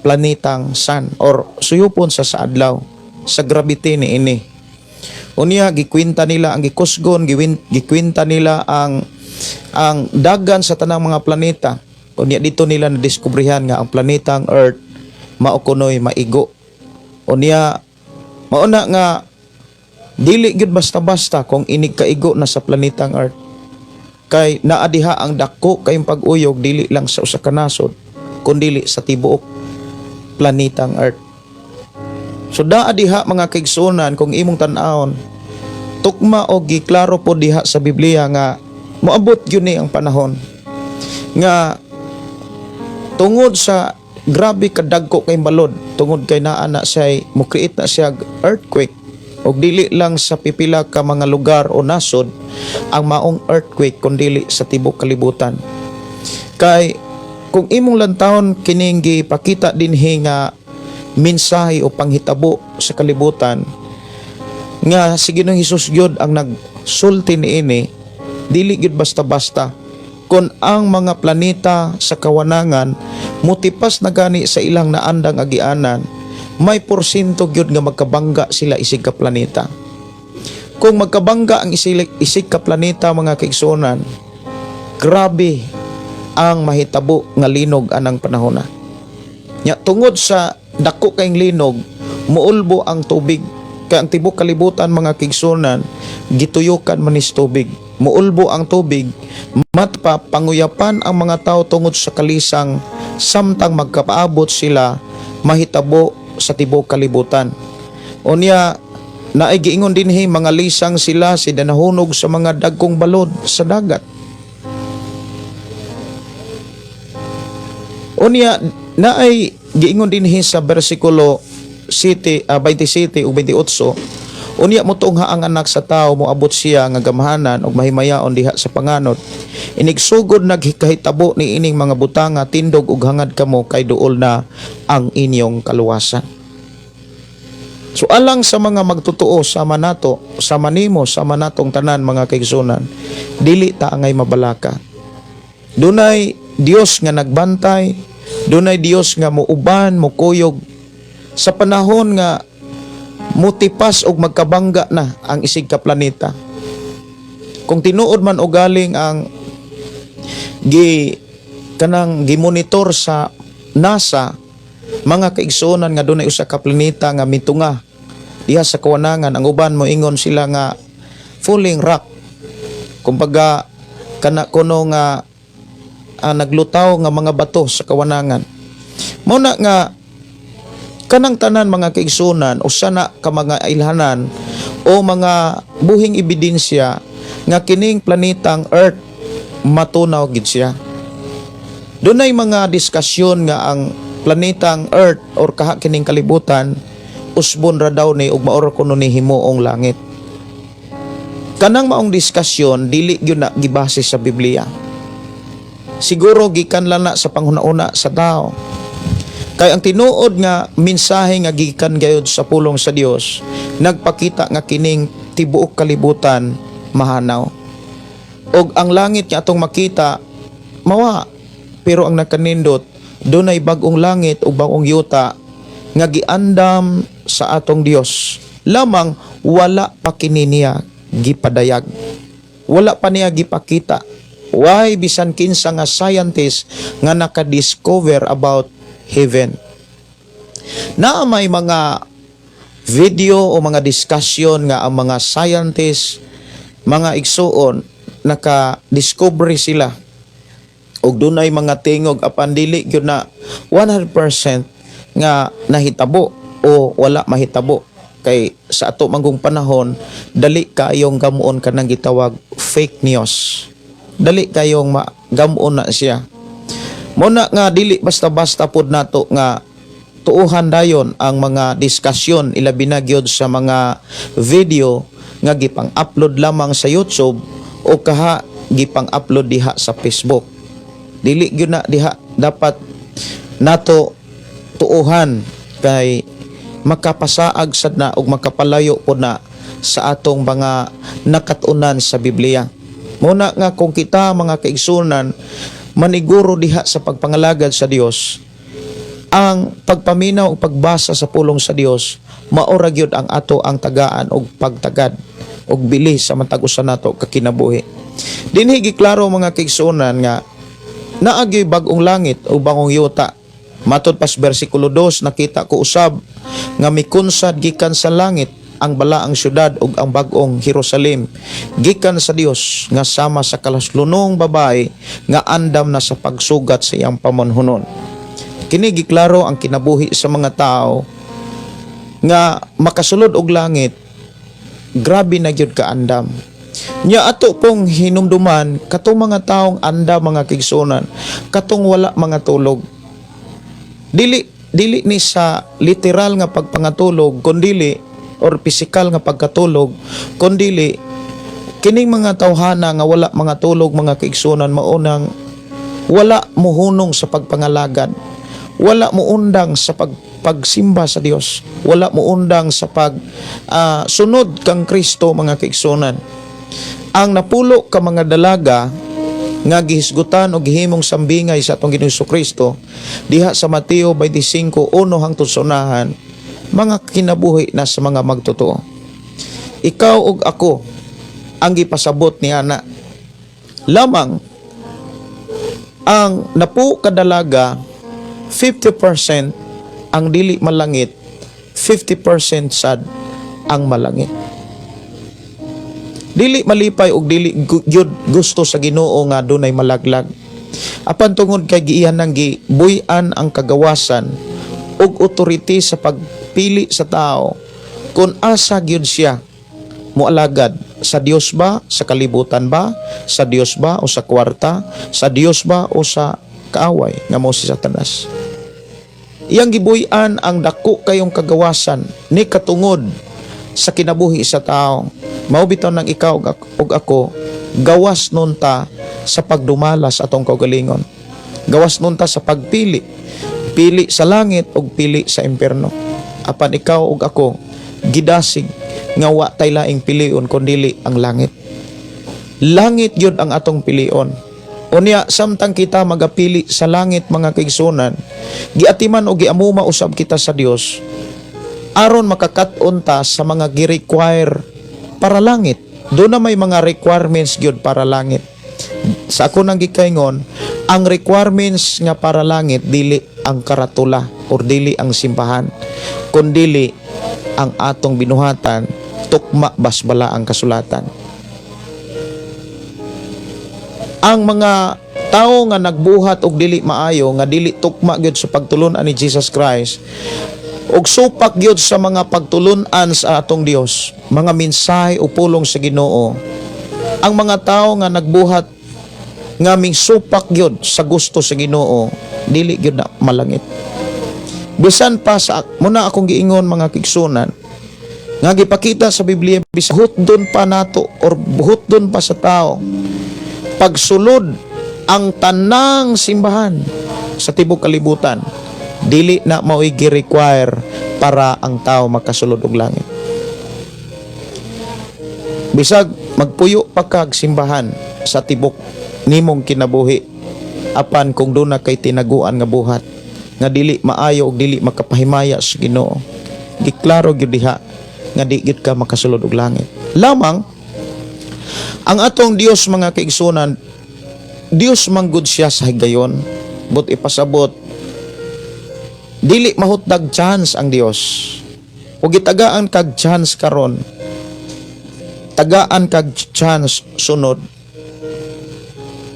planetang sun, or suyupon sa adlaw sa gravity ni ini. Unya gikwenta nila ang gikusgon, gikwenta nila ang dagan sa tanang mga planeta. Unya dito nila nadiskubrihan nga ang planetang Earth mao kunoy maigo. Unya mauna nga dili gyud basta-basta kung inig kaigo na sa planetang Earth. Kay naa diha ang dako kayong pag-uyog dili lang sa usa ka nasod kundi sa tibuok planetang Earth. So naa diha mga kaigsunan kung imong tan-awon, tukma o giklaro po diha sa Biblia nga moabot gyud ni ang panahon nga tungod sa grabe kadagko kay balod, tungod kay naa na siya mo-create na siya earthquake, og dili lang sa pipila ka mga lugar o nasod ang maong earthquake kundi sa tibok kalibutan. Kay kung imong lantawon kining gipakita dinhi nga mensahe o panghitabo sa kalibutan nga si Ginoong Hesus gyud ang nagsulti niini, dili gyud basta-basta. Kung ang mga planeta sa kawanangan mutipas na gani sa ilang naandang agianan, may porsyento gyud nga magkabangga sila isig ka planeta. Kung magkabangga ang isig ka planeta mga kaigsunan, grabe ang mahitabo nga linog anang panahon na. Nya tungod sa dako kayong linog, muulbo ang tubig. Kaya ang tibok kalibutan mga kaigsunan, gituyukan manis tubig. Muulbo ang tubig, matpa panguyapan ang mga tao tungod sa kalisang, samtang magkapaabot sila mahitabo sa tibok kalibutan. Unya naigiingon dinhi mga lisang sila si danahunog sa mga dagkong balod sa dagat. Unya naay giingon dinhi sa bersikulo 27 o 28, Unya mo tong ang anak sa tao moabot siya nga gamhanan ug mahimayaon diha sa panganod. Inigsugod naghikahitabo ni ining mga butanga tindog ug hangad kamo kay duol na ang inyong kaluwasan. So alang sa mga magtotoo sama nato, sama nimo, sama natong tanan mga kaigsunan, dili ta angay mabalaka. Dunay Dios nga nagbantay, dunay Dios nga muuban, mukuyog sa panahon nga mutipas og magkabangga na ang isig ka planeta. Kung tinuod man og galing ang gimonitor sa NASA, mga kaigsunan nga dunay usa ka planeta nga mitunga diha sa kawanangan, ang uban mo ingon sila nga falling rock. Kumbaga kana kuno nga naglutaw nga mga bato sa kawanangan. Muna nga kanang tanan mga kaigsunan usa na ka mga ilhanan o mga buhing ebidensya nga kining planetang Earth matunaw gid siya. Dunay mga diskusyon nga ang planetang Earth or kaha kining kalibutan usbon ra daw ni ug maor kuno ni himuong langit. Kanang maong diskusyon dili gyud na gibase sa Biblia. Siguro gikan lang na sa panghuna-una sa tao. Kay ang tinuod nga mensahe nga gikan gayud sa pulong sa Dios nagpakita nga kining tibuok kalibutan mahanaw. Og ang langit nga atong makita mawa, pero ang nakanindot dunay bag-ong langit ug bag-ong yuta nga giandam sa atong Dios. Lamang wala pa kini niya gipadayag. Wala pa niya gipakita. Why bisan kinsa nga scientist nga naka-discover about heaven. Na may mga video o mga discussion nga ang mga scientists, mga igsuon naka-discover sila og dunay mga tingog apan dili gyud na 100% nga nahitabo o wala mahitabo. Kay sa ato manggong panahon dali kayong gamuon kanang gitawag fake news. Dali kayong gamuon na siya. Muna nga dili basta-basta pud nato nga tuuhan dayon ang mga diskusyon ilabi na gyud sa mga video nga gipang-upload lamang sa YouTube o kaha gipang-upload diha sa Facebook. Dili gyud na diha dapat nato tuuhan kay makapasaag sad na ug makapalayo po na sa atong mga nakatunan sa Biblia. Muna nga kung kita mga kaigsunan maniguro diha sa pagpangalagad sa Dios, ang pagpaminaw ug pagbasa sa pulong sa Dios maora gyud ang ato ang tagaan og pagtagad og bili sa matag usa nato kakinabuhi. Dinhi giklaro mga kaigsunan nga naagyoy bag-ong langit o bangong yuta. Matod pas bersikulo 2 nakita ko usab nga mikunsad gikan sa langit ang balaang syudad ug ang bag-ong Jerusalem gikan sa Dios nga sama sa kalaslunong babae nga andam na sa pagsugat sa iyang pamanhunon. Kini giklaro ang kinabuhi sa mga tao nga makasulod og langit. Grabe na gyud ka andam. Nya ato pong hinumduman katong mga taong anda mga kaigsunan, katong wala mga tulog. Dili ni sa literal nga pagpangatulog kundili or pisikal nga pagkatulog kundili kining mga tawhana nga wala mga tulog mga kaigsunan maunang wala muhunong sa pagpangalagad, wala muundang sa pagsimba sa Dios, wala muundang sa sunod kang Kristo mga kaigsunan. Ang napulo ka mga dalaga nga gihisgutan o gihimong sambingay sa atong Ginoong Kristo diha sa Mateo 25:1 hangtod sa unahan, mga kinabuhi na sa mga magtotoo. Ikaw ug ako ang gipasabot ni ana. Lamang ang napu kadalaga 50% ang dili malangit, 50% sad ang malangit. Dili malipay og dili gyud gusto sa Ginoo nga dunay malaglag. Apan tungod kay giihan nang gibuy-an ang kagawasan og authority sa pagpili sa tao kung asa gyud siya moalagad, sa Dios ba, sa kalibutan ba, sa Dios ba o sa kwarta, sa Dios ba o sa kaaway nga mao si Satanas. Iyang gibuy-an ang dako kayong kagawasan ni katungod sa kinabuhi sa tao. Mao bitaw nang ikaw ug ako gawas nun ta sa pagdumalas atong kaugalingon. Gawas nun ta sa pagpili. Pili sa langit ug pili sa impierno. Apan ikaw ug ako gidasig nga wa tay laing pilion kundi ang langit. Langit yun ang atong pilion. Unya samtang kita magapili sa langit mga kaigsunan, giatiman o giamuma usab kita sa Dios aron makakat-on ta sa mga gi-require para langit. Doon na may mga requirements gyud para langit. Sa ako nang gikaingon, ang requirements nga para langit dili ang karatula or dili ang simbahan, kundi ang atong binuhatan, tukma basbala ang kasulatan. Ang mga tao nga nagbuhat og dili maayo, nga dili tukma gyud sa pagtulon-an ni Jesus Christ, og supak gyud sa mga pagtulon-an sa atong Dios, mga mensahe o pulong sa Ginoo. Ang mga tao nga nagbuhat nga ming supak gyud sa gusto sa Ginoo, dili gyud na malangit. Bisan pa sa muna akong giingon mga kigsunan, nga gipakita sa Biblia, bisahot doon pa nato or buhot doon pa sa tao, pagsulod ang tanang simbahan sa tibok kalibutan, dili na mao'y gi-require para ang tao makasulod og langit. Bisag magpuyo pa kag simbahan sa tibok nimong kinabuhi, apan kung doon na kay tinaguan nga buhat nga dili maayo og dili makapahimaya sa Ginoo, giklaro gyud diha nga di gyud ka makasulod og langit. Lamang ang atong Dios mga kaigsunan, Dios manggod siya sa higayon, but ipasabot dili mahutdag chance ang Dios. Ug gitagaan kag chance karon, tagaan kag chance sunod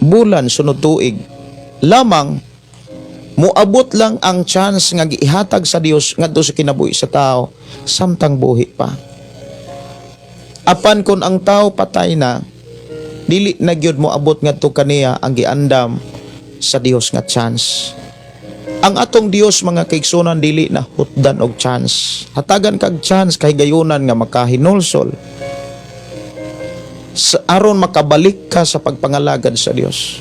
bulan, sunod tuig. Lamang muabot lang ang chance nga gihatag sa Dios ngadto sa kinabuhi sa tao samtang buhi pa. Apan kun ang tao patay na, dili na gyud moabot ngadto kaniya ang giandam sa Dios nga chance. Ang atong Dios mga kaigsunan dili na hutdan og chance. Hatagan kag chance kay gayunan nga makahinulsol aron makabalik ka sa pagpangalagad sa Dios.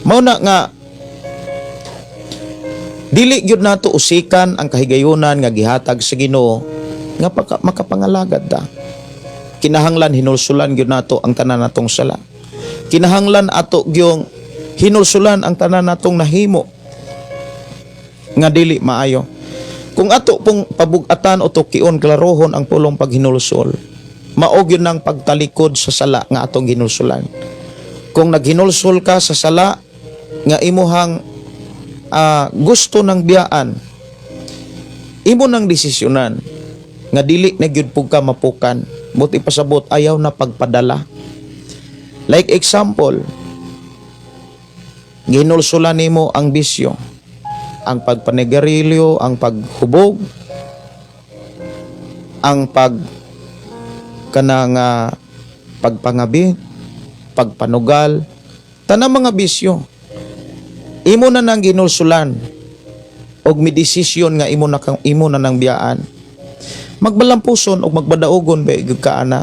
Mao na nga dili gyud nato usikan ang kahigayunan nga gihatag sa Ginoo nga makapangalagad ta. Kinahanglan hinulsulan gyud nato ang tanan natong sala. Kinahanglan ato gyung hinulsulan ang tanan natong nahimo nga dili maayo. Kung ato pong pabug-atan o tukion klarohon ang pulong paghinulsol, mao gyud nang pagtalikod sa sala nga atong ginulsulan. Kung naghinulsol ka sa sala nga imuhang gusto ng biyaan, imo nang desisyonan nga dili na gyud pug ka mapukan, buti pasabot ayaw na pagpadala. Like example, ginulsulan nimo ang bisyo, ang pagpanigarilyo, ang paghubog, ang pagpangabi, pagpanugal, tanang mga bisyo. Imo na nang ginulsulan og mi desisyon nga imo na nang biyaan. Magbalampuson og magbadaogon ba gyud ka ana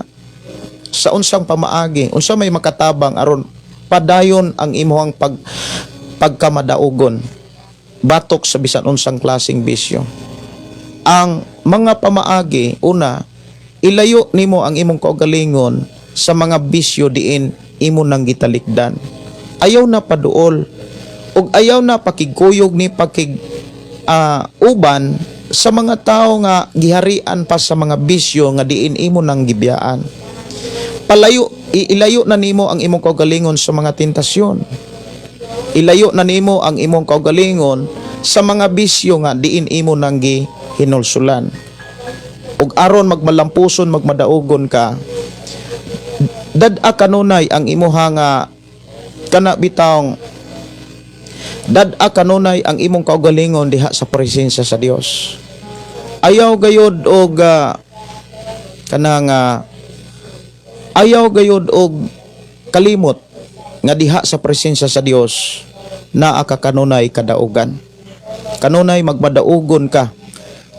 sa unsang pamaagi, unsa may makatabang aron padayon ang imong pagkamadaogon batok sa bisan unsang klaseng bisyo. Ang mga pamaagi, una, ilayo nimo ang imong kaugalingon sa mga bisyo diin imo nang gitalikdan. Ayaw na paduol ug ayaw na pakigkuyog ni uban sa mga tao nga giharian pa sa mga bisyo nga diin imo nang gibiyaan. Ilayo na nimo ang imong kaugalingon sa mga tentasyon. Ilayo na nimo ang imong kaugalingon sa mga bisyo nga diin imo nang gihinulsulan. Ug aron magmalampuson, magmadaogon ka, dad-a kanunay ang imuha nga dad-a kanunay ang imong kaugalingon diha sa presensya sa Dios. Ayaw gayud og ayaw gayud og kalimot nga diha sa presensya sa Dios naa ka kanunay kadaugan. Kanunay magmadaogon ka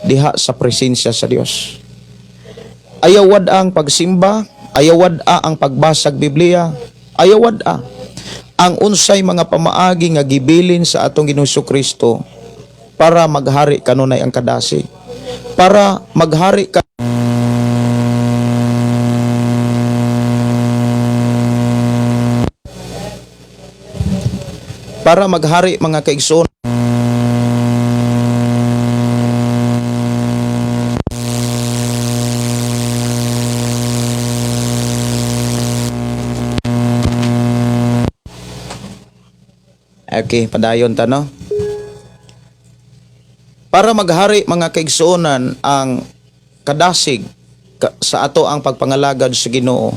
diha sa presensya sa Dios. Ayawad ang pagsimba, ayawad ang pagbasag Biblia, ayawad ang unsay mga pamaagi nga gibilin sa atong Ginoong Kristo para maghari kanunay ang kadasig. Para maghari ka para maghari mga kaigsoon. Okay, padayon ta no. Para maghari mga kaigsuonan ang kadasig sa ato ang pagpangalagad sa Ginoo.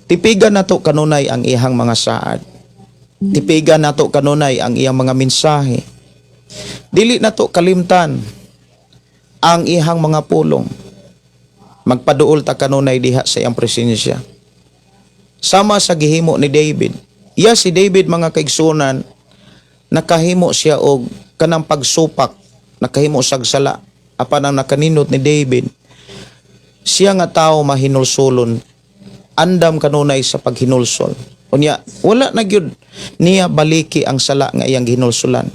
Tipigan nato kanunay ang iyang mga saad. Tipigan nato kanunay ang iyang mga mensahe. Dili nato kalimtan ang iyang mga pulong. Magpaduol ta kanunay diha sa iyang presensya. Sama sa gihimo ni David. Iya si David mga kaigsuonan, nakahimo siya og kanang pagsupak, nakahimo sag sala. Apan ang nakaninot ni David, siya nga tao mahinulsulon, andam kanunay sa paghinulsol. Unya, wala na gyud niya baliki ang sala nga iyang ginulsulan.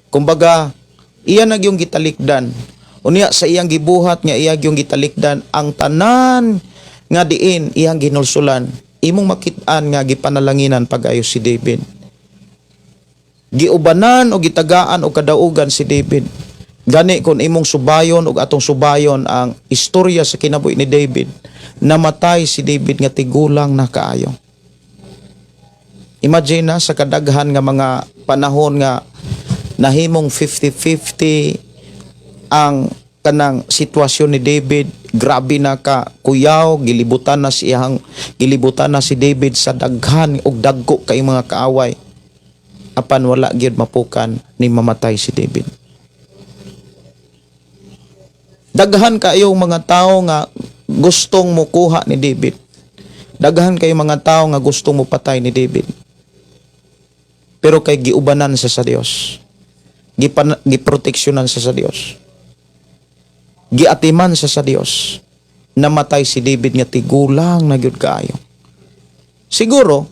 Kumbaga, iya na gyung gitalikdan. Unya sa iyang gibuhat nga iya gyung gitalikdan ang tanan nga diin iyang ginulsulan. Imong makit-an nga gipanalanginan pag-ayo si David. Giubanan o gitagaan o kadaugan si David. Gani kung imong subayon o atong subayon ang istorya sa kinabuhi ni David, namatay si David nga tigulang na kaayo. Imagine na sa kadaghan nga mga panahon nga nahimong 50-50 ang kanang sitwasyon ni David. Grabe na ka kuyaw, gilibutan na si David sa daghan og dagko kay mga kaaway. Apan wala gyud mapukan ni mamatay si David. Daghan kayong mga tao nga gustong mukuha ni David. Daghan kayong mga tao nga gustong mupatay ni David. Pero kay giubanan sa Dios. Giproteksyonan sa Dios. Giatiman sa Dios. Namatay si David nga tigulang na gyud kaayo. Siguro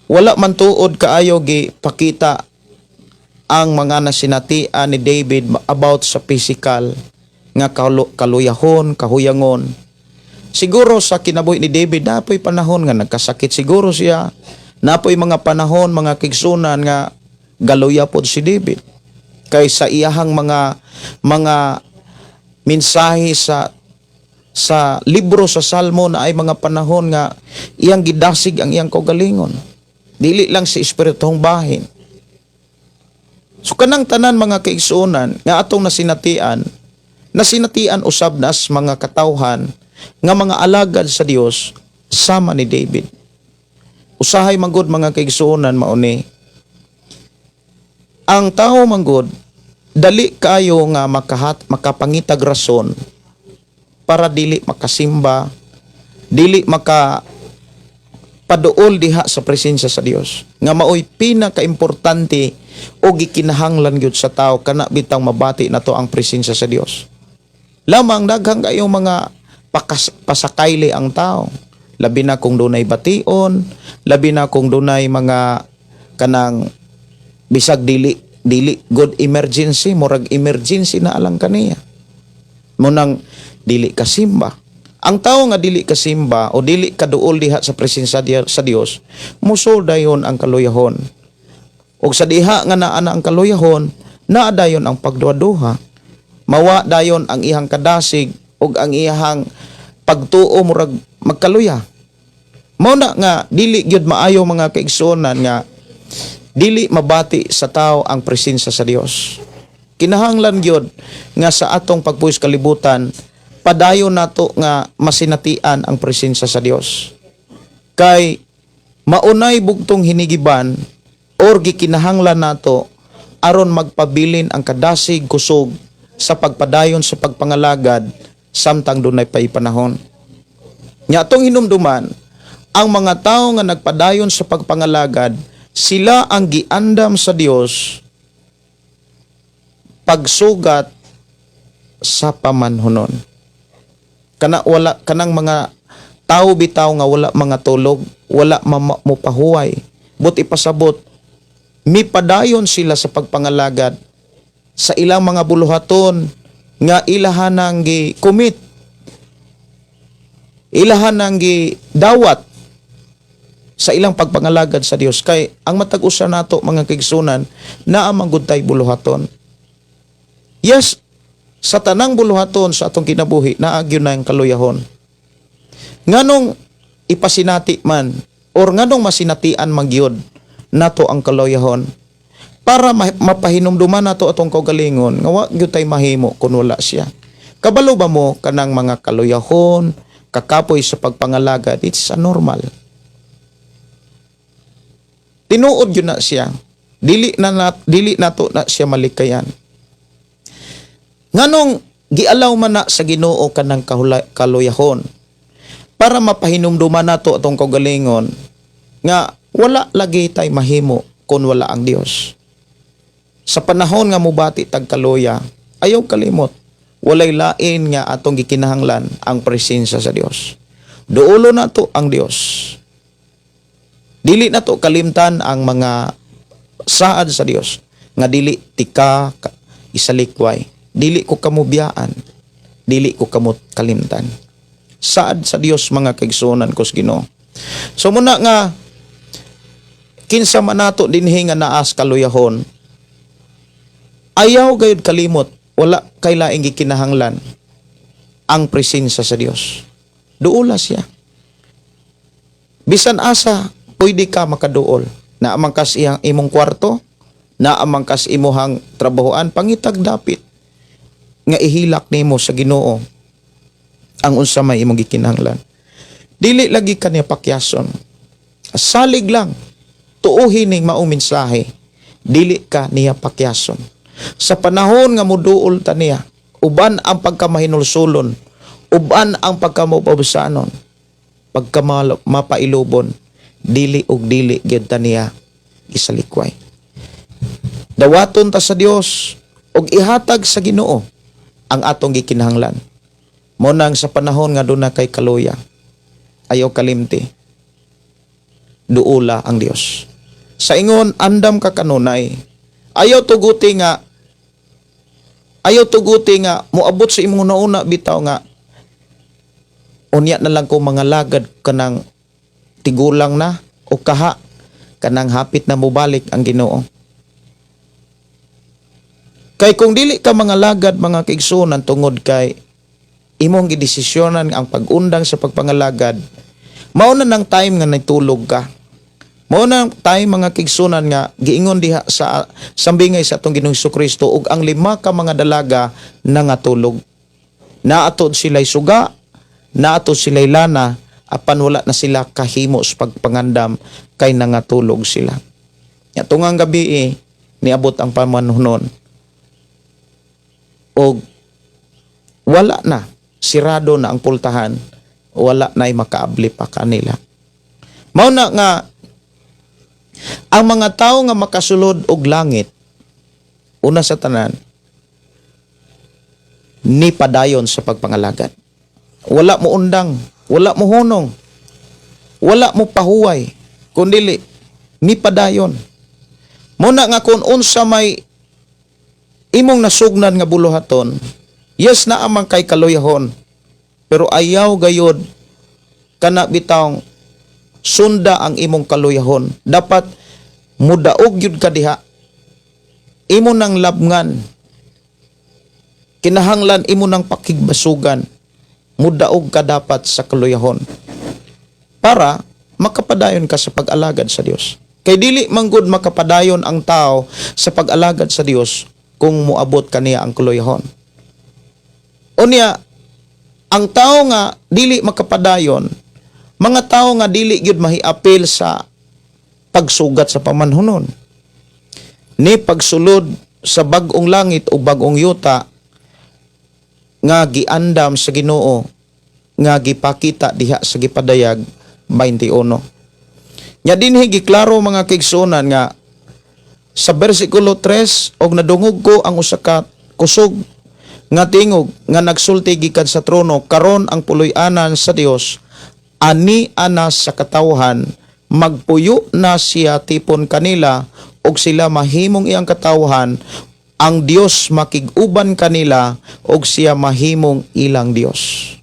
wala man tuod kaayo gipakita ang mga nasinatian ni David about sa physical nga kaluyahon, kahuyangon. Siguro sa kinabuhi ni David napoy panahon nga nagkasakit siguro siya. Napoy mga panahon, mga kigsunan nga galuya pod si David. Kay sa iyahang mga mensahe sa libro sa Salmo na ay mga panahon nga iyang gidasig ang iyang kaugalingon. Dili lang si espiritong bahin. So kanang tanan mga kaigsuonan nga atong nasinatian usab nas mga katawhan nga mga alagad sa Dios sama ni David. Usahay manggod mga kaigsuonan mauni. Ang tao manggod dali kayo nga makapangitag rason para dili makasimba, dili paduol diha sa presensya sa Dios. Nga maoy pinaka-importante o gikinahanglan gyud sa tao kana bitang mabati nato ang presensya sa Dios. Lamang daghang kayong mga pasakayli ang tao. Labi na kung dunay bation, labi na kung dunay mga kanang bisag dili good emergency, murag emergency na alang kaniya. Munang dili kasimba. Ang tao nga dili kasimba o dili kaduol diha sa presensya sa Dios, musol dayon ang kaluyahon. Og sa diha nga naa ang kaluyahon, naa dayon ang pagduha-duha. Mawa dayon ang iyang kadasig og ang iyang pagtuo murag magkaluya. Mao na nga dili gyud maayo mga kaigsuonan nga dili mabati sa tao ang presensya sa Dios. Kinahanglan gyud nga sa atong pagpuys kalibutan padayon nato nga masinatian ang presensya sa Dios. Kay maunay bugtong hinigiban or gikinahanglan nato aron magpabilin ang kadasig kusog sa pagpadayon sa pagpangalagad samtang dunay panahon. Nya atong hinumduman ang mga tao nga nagpadayon sa pagpangalagad, sila ang giandam sa Dios pagsugat sa pamanhonon. kanang mga tao bitaw nga wala mga tulog, wala mo pahuway. But ipasabot, mipadayon sila sa pagpangalagad sa ilang mga buluhaton nga ilahan nang gi-commit, ilahan nang gi-dawat sa ilang pagpangalagad sa Dios. Kay ang matag-usa nato mga kaigsunan, naa manggod tay buluhaton. Yes, sa tanang buluhaton sa atong kinabuhi, naagyo na ang kaluyahon. Nganong ipasinati man, or nganong masinatian magyod nato ang kaluyahon, para mapahinumduman nato atong kaugalingon nga wa gyud tay mahimo kun wala siya. Kabalo ba mo kanang mga kaluyahon, kakapoy sa pagpangalagad? It's a normal. Tinuod yun na siya. Dili nato na siya malikayan. Nganong gialaw man na sa Ginoo kanang kaluyahon para mapahinumduman nato atong kaugalingon nga wala lagi tay mahimo kun wala ang Dios. Sa panahon nga mubati tag kaluya, ayaw kalimot, walay lain nga atong gikinahanglan ang presensya sa Dios. Duulo nato ang Dios. Dili nato kalimtan ang mga saad sa Dios nga dili tika isalikway, dili ko kamubiyaan, dili ko kamot kalimtan. Saad sa Dios mga kaigsunan kos Ginoo. So muna nga kinsa man nato dinhi nga naas kaluyahon, ayaw gayud kalimot, wala kay laing gikinahanglan ang presensya sa Dios. Duula siya. Bisan asa pwede ka makaduol. Na amangkas iyang imong kwarto, na amangkas imuhang trabahoan, pangitag dapit nga ihilak nimo sa Ginoo ang unsa may imong gikinahanglan. Dili lagi ka niya pakyason. Salig lang, tuuhin ning maong mensahe, dili ka niya pakyason. Sa panahon nga muduol ta niya, uban ang pagkamahinulsulon, uban ang pagkamapabusanon, pagkamapailubon, dili ug dili gyud ta niya isalikway. Dawaton ta sa Dios ug ihatag sa Ginoo ang atong gikinahanglan. Mo nang sa panahon nga duna kay kaluya, ayaw kalimti, duula ang Dios. Sa ingon andam ka kanunay, ayaw tuguti nga moabot sa imong nauna bitaw nga unya na lang ko mga lagad kanang tigulang na o kaha kanang hapit na mubalik ang Ginoo. Kay kung dili ka mga lagad mga kaigsunan tungod kay imong gidesisyonan ang pag-undang sa pagpangalagad, mao na nang time nga nagtulog ka. Mao na time mga kaigsunan nga giingon diha sa sambingay sa atong Ginoong Hesukristo ug ang 5 ka mga dalaga nangatulog. Naatod sila'y suga, naatod sila'y lana, apan wala na sila kahimo sa pagpangandam kay nangatulog sila. Nya tungang gabi niabot ang pamanunon. Og wala na, sirado na ang pultahan, wala na'y makaabli pa kanila. Mao na nga ang mga tao nga makasulod og langit, una sa tanan, ni padayon sa pagpangalagad. Wala mo undang, wala mo hunong, wala mo pahuway, kundili ni padayon. Muna nga kung unsa may imong nasugnan nga buluhaton, yes na amang kay kaluyahon, pero ayaw gayod kana bitawng sunda ang imong kaluyahon. Dapat mudaog yun ka diha. Imo nang labngan. Kinahanglan imo nang pakigbasugan. Mudaog ka dapat sa kaluyahon. Para makapadayon ka sa pag-alagad sa Dios. Kay dili manggod makapadayon ang tao sa pag-alagad sa Dios kung muabot kaniya ang kaluyahon. Unya, ang tao nga dili makapadayon, mga tao nga dili gyud mahiapil sa pagsugat sa pamanhunon. Ni pagsulod sa bag-ong langit o bag-ong yuta nga giandam sa Ginoo nga gipakita diha sa gipadayag 21. Nya dinhi giklaro mga kaigsunan nga sa bersikulo 3 og nadungog ko ang usa ka kusog nga tingog nga nagsulti gikan sa trono karon ang puloy-anan sa Dios ani anas sa katawhan magpuyo na siya tipon kanila og sila mahimong iyang katawhan ang Dios makig-uban kanila og siya mahimong ilang Dios.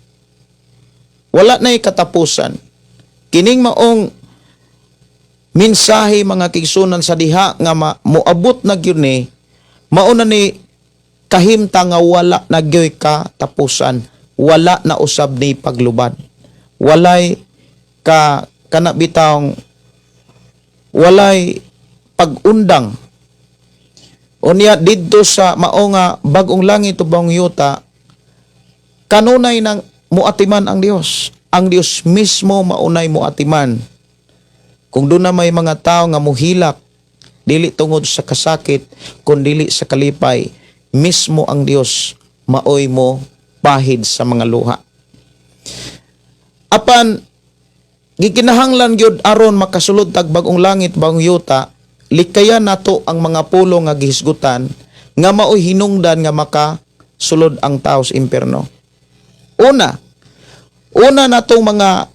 Wala na'y katapusan. Kining maong mensahe mga kigsunan sa diha nga moabot na gyud ni mao na ni kahimta nga wala na gyoy katapusan, wala na usab ni paglubad. Walay kana bitawng walay pag-undang. Unya didto sa mao nga bag-ong langit ug bag-ong yuta kanunay nang muatiman ang Dios. Ang Dios mismo maunay muatiman. Kung doon na may mga tao nga muhilak, dili tungod sa kasakit, kundi sa kalipay, mismo ang Dios maoy mo pahid sa mga luha. Apan, gikinahanglan gyud aron makasulod tag bag-ong langit, bag-ong yuta, likayan nato ang mga pulo nga gihisgutan, nga maoy hinungdan nga makasulod ang tao sa impyerno. Una natong mga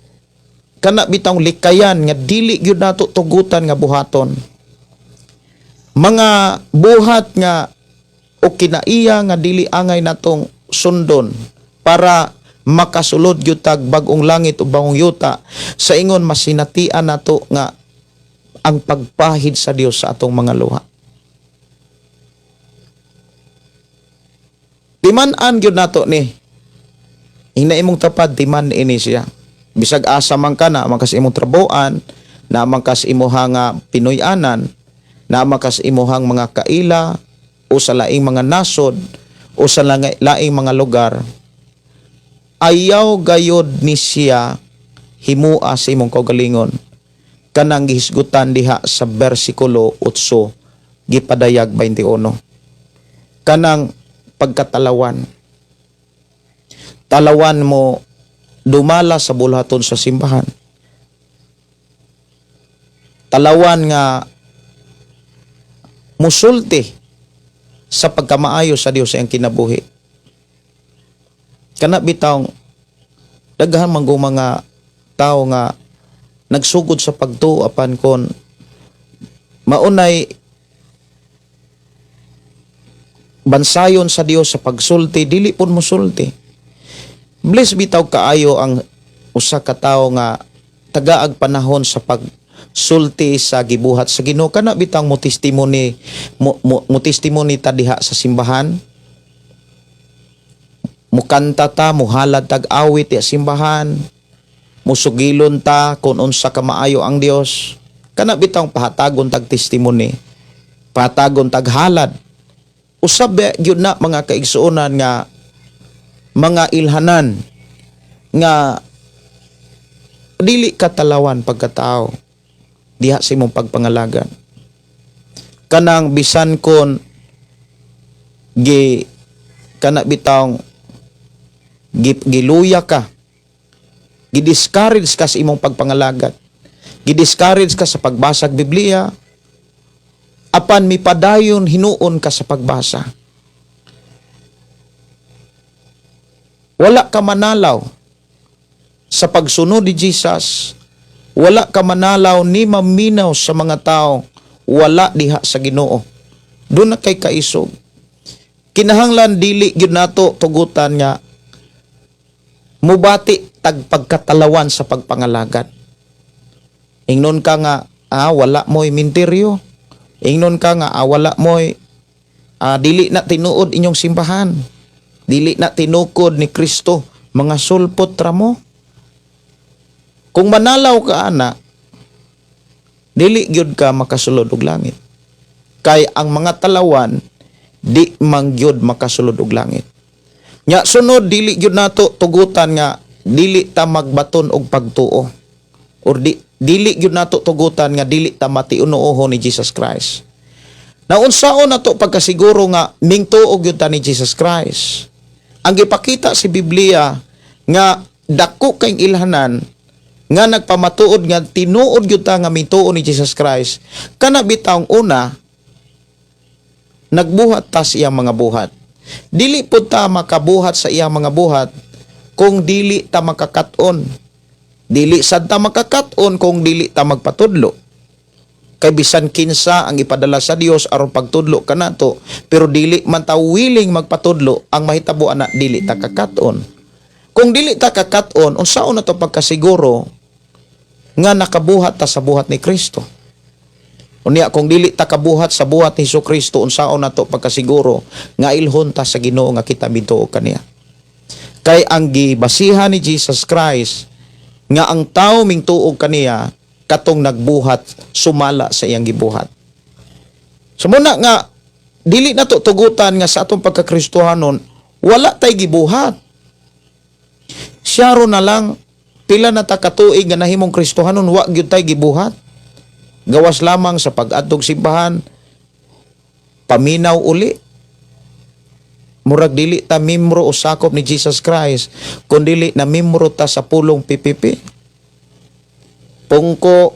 kana bitang likayan nga dili gyud nato tugutan nga buhaton. Mga buhat nga o kinaiya nga dili angay natong sundon para makasulod gyud tag bag-ong langit o bag-ong yuta sa ingon masinatian nato nga ang pagpahid sa Dios sa atong mga luha. Timan-an gyud nato ni hina imong tapad timan ini siya. Bisag asa man ka na makas imong trabuan, na makas imuhang Pinoy-anan, na makas imuhang mga kaila o sa laing mga nasod o sa laing mga lugar, ayaw gayod ni siya himua sa imong kaugalingon. Kanang gihisgutan diha sa bersikulo 8 gipadayag 21. Kanang pagkatalawan. Talawan mo dumala sa bulhaton sa simbahan. Talawan nga musulti sa pagkamaayo sa Dios sa iyang kinabuhi. Kana bitawng daghan man go mga tao nga nagsugod sa pagtuo apan kon maunay bansayon sa Dios sa pagsulti dili pun mosulti. Bless bitaw kaayo ang usa ka tawo nga tagaag panahon sa pagsulti sa gibuhat sa Ginoo. Kana bitang mo testimony ta diha sa simbahan. Mukanta ta, muhalad tag awit sa simbahan. Musugilon ta kung unsa ka maayo ang Dios. Kana bitang pahatagon tag testimony. Pahatagon tag halad. Usab gyud na mga kaigsuonan nga mga ilhanan nga dili katalawan pagkatao diha sa imong pagpangalagan. Kanang bisan kon kana bitawng giluya ka, gidiscourage ka sa imong pagpangalagat, gidiscourage ka sa pagbasag Biblia, apan mipadayon hinuon ka sa pagbasa. Wala ka manalaw sa pagsunod ni Jesus. Wala ka manalaw ni maminaw sa mga tao. Wala diha sa Ginoo. Doon na kay kaisog. Kinahanglan dili gyud nato tugutan nga mubati tag pagkatalawan sa pagpangalagat. Ingnon ka nga wala mo'y minteryo. Ingnon ka nga wala mo'y dili na tinuod inyong simbahan. Dili na tinukod ni Kristo, mga sulpot ra mo. Kung manalaw ka ana, dili gyud ka makasulod og langit. Kay ang mga talawan di man gyud makasulod og langit. Nya sunod dili gyud nato tugutan nga dili ta magbaton og pagtuo. Or dili gyud nato tugutan nga dili ta matiunuohon ni Jesus Christ. Naunsaon nato pagkasiguro nga mingtuo gyud ta ni Jesus Christ. Ang gipakita si Biblia nga dako kay ilhanan nga nagpamatuod nga tinuod gyud ta nga mituo ni Jesus Christ. Kana bitawng una nagbuhat ta siyang mga buhat. Dili pud ta makabuhat sa iyang mga buhat kung dili ta makakaton. Dili sad ta makakaton kung dili ta magpatudlo. Kay bisan kinsa ang ipadala sa Dios aron pagtudlo kanato, pero dili man ta willing magpatudlo, ang mahitabo ana dili ta kakaton. Kung dili ta kakaton, unsaon na to pagkasiguro nga nakabuhat ta sa buhat ni Kristo? Unya kung dili ta kabuhat sa buhat ni Jesucristo, unsaon na to pagkasiguro nga ilhon ta sa Ginoo nga kita mituo kaniya? Kay ang gibasihan ni Jesus Christ nga ang tawo mingtuog kaniya katong nagbuhat sumala sa iyang gibuhat. So muna nga dili na to tugutan nga sa atong pagkakristohanon wala tay gibuhat. Siya ro na lang pila na ta katuig nga nahimong Kristohanon wa gyud tay gibuhat. Gawas lamang sa pag-adtog simbahan, paminaw uli. Murag dili ta miyembro o sakop ni Jesus Christ, kundi na miyembro ta sa pulong PPP. Pungko,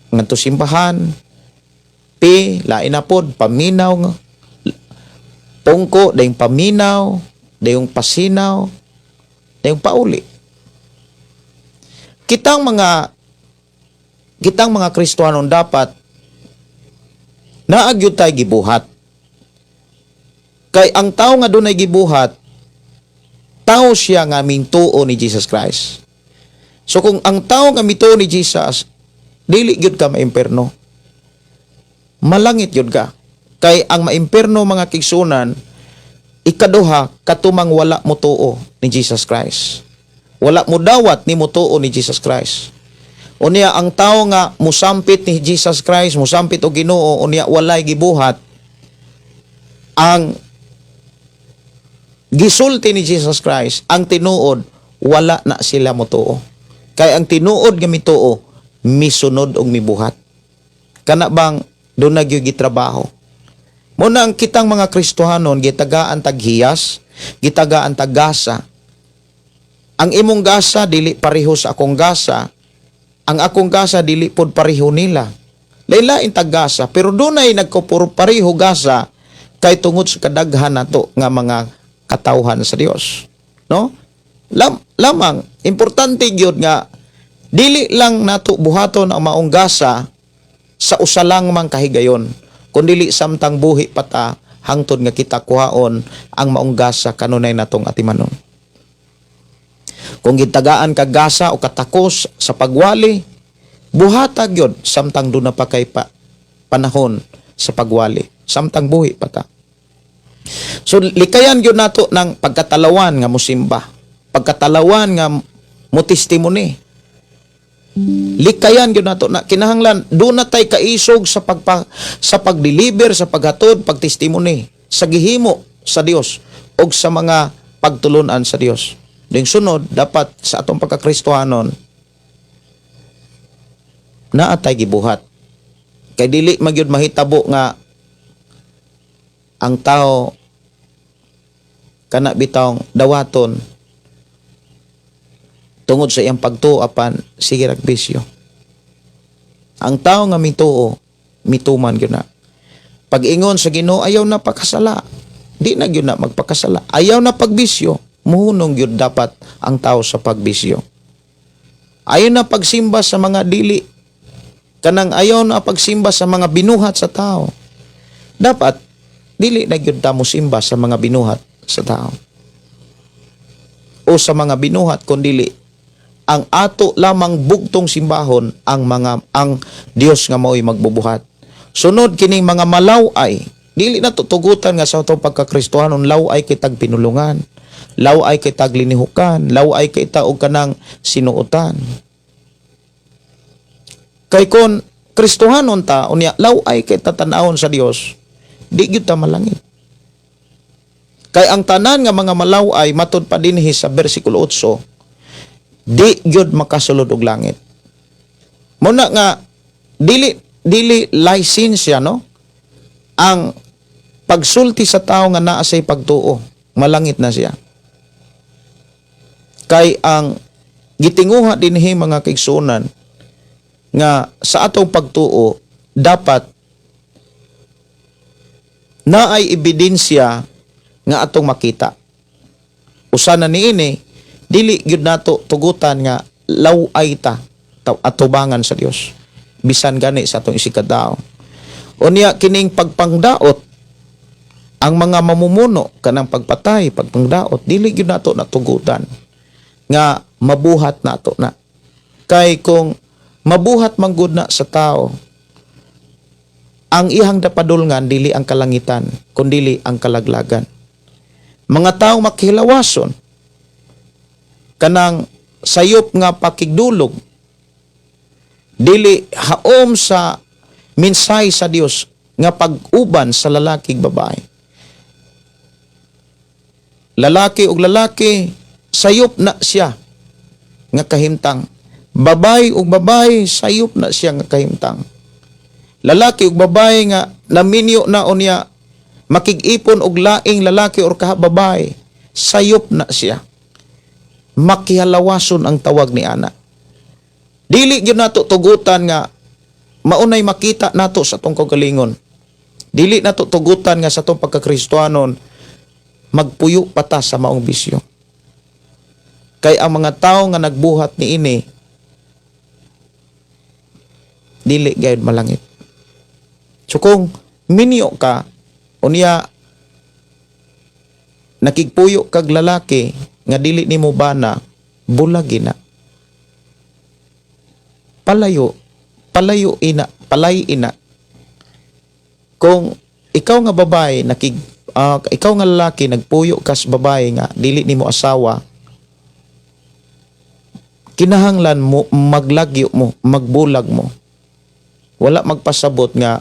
ngadto simbahan, lain na pod, paminaw nga. Pungko, dayong paminaw, dayong pasinaw, dayong pauli. Kitang mga Kristohanon dapat naagyud tay gibuhat. Kay ang tao nga dunay gibuhat, tao siya nga mintuo ni Jesus Christ. So kung ang tao nga mituo ni Jesus, dili gyud ka maimperno. Malangit gyud ka. Kay ang maimperno mga kigsunan, ikaduha katumang wala mo tuo ni Jesus Christ. Wala mo dawat ni mo tuo ni Jesus Christ. Unya ang tao nga musampit ni Jesus Christ, musampit o Ginoo, unya walay gibuhat, ang gisulti ni Jesus Christ, ang tinuod, wala na sila motuo. Kay ang tinuod nga mituo, misunod og mibuhat. Kana bang doon nagyo gitrabaho. Muna ang kitang mga Kristohanon, gitagaan taghiyas, gitagaan taggasa. Ang imong gasa, dili pareho sa akong gasa. Ang akong gasa dili pod pareho nila. Laylain taggasa, pero dunay nagkupuro pareho gasa kay tungod sa kadaghan nato nga mga katawhan sa Dios. No? Lamang importante gyud nga dili lang nato buhaton ang maong gasa sa usa lang mang kahigayon, kundi samtang buhi pata hangtod nga kita kuhaon ang maong gasa kanunay natong atimanon. Kung gitagaan ka gasa o katakos sa pagwali, buhatag yun samtang doon na pa kay panahon sa pagwali. Samtang buhi pa ta. So, likayan yun nato ng pagkatalawan nga musimba. Pagkatalawan nga mutestimony. Likayan yun nato na kinahanglan doon na tay kaisog sa pag-deliver, sa paghatod, pagtestimony, sa gihimo sa Dios o sa mga pagtulunan sa Dios. Ding sunod, dapat sa atong pagkakristohanon, naatay gibuhat. Kay dili magyud mahitabo nga ang tao kana bitawng dawaton tungod sa iyang pagtuo apan sige rag bisyo. Ang tao nga mituo, mituman gyud na. Pag-ingon sa Ginoo ayaw na pakasala, di na gyud na magpakasala. Ayaw na pagbisyo, muhunong yun dapat ang tao sa pagbisyo. Ayaw na pagsimba sa mga dili. Kanang ayaw na pagsimba sa mga binuhat sa tao. Dapat, dili na yun ta mo simba sa mga binuhat sa tao. O sa mga binuhat, kundili, ang ato lamang bugtong simbahon ang Dios nga mao'y magbubuhat. Sunod kining mga malaway, dili na tutugutan nga sa atong pagkakristohanon, laway kitag pinulungan. Law ay kay taglinihukan, law ay kay taog kanang sinuotan. Kay kon Kristohanon ta, unya law ay kay tatanawon sa Dios, di gyud ta malangit. Kay ang tanan nga mga malaway matud pa dinhi sa bersikulo 8, di gyud makasulod og langit. Muna nga dili lisensya no ang pagsulti sa tao nga naa say pagtuo, malangit na siya. Kay ang gitinguha dinhi mga kaigsunan nga sa atong pagtuo dapat naay ebidensya nga atong makita. Usa na niini, dili gyud nato tugutan nga laway ta atubangan sa Dios. Bisan gani sa atong isikadao. Unya kining pagpangdaot ang mga mamumuno kanang pagpatay, pagpangdaot, dili gyud nato natugutan nga mabuhat nato na. Kay kung mabuhat man gud na sa tao, ang ihang dapadulngan dili ang kalangitan, kundili ang kalaglagan. Mga tao makihilawason kanang sayop nga pakigdulog, dili haom sa minsay sa Dios nga pag-uban sa lalaki ug babae. Lalaki ug lalaki sayop na siya nga kahimtang. Babae ug babae sayop na siya nga kahimtang. Lalaki ug babae nga naminyo na unya makig-ipon og laing lalaki or babae, sayop na siya. Makihalawason ang tawag ni ana. Dili gyud nato tugutan nga maunay makita nato sa atong kaugalingon. Dili nato tugutan nga sa atong pagkakristohanon magpuyo pata sa maong bisyo. Kay ang mga tao nga nagbuhat niini dili gayud malangit. So kung minyo ka unya nakigpuyo kag lalaki nga dili nimo bana, bulagi na. Palayo ina, palay ina. Kung ikaw nga babae ikaw nga lalaki nagpuyo kas babae nga dili nimo asawa, kinahanglan mo maglagyo mo, magbulag mo. Wala magpasabot nga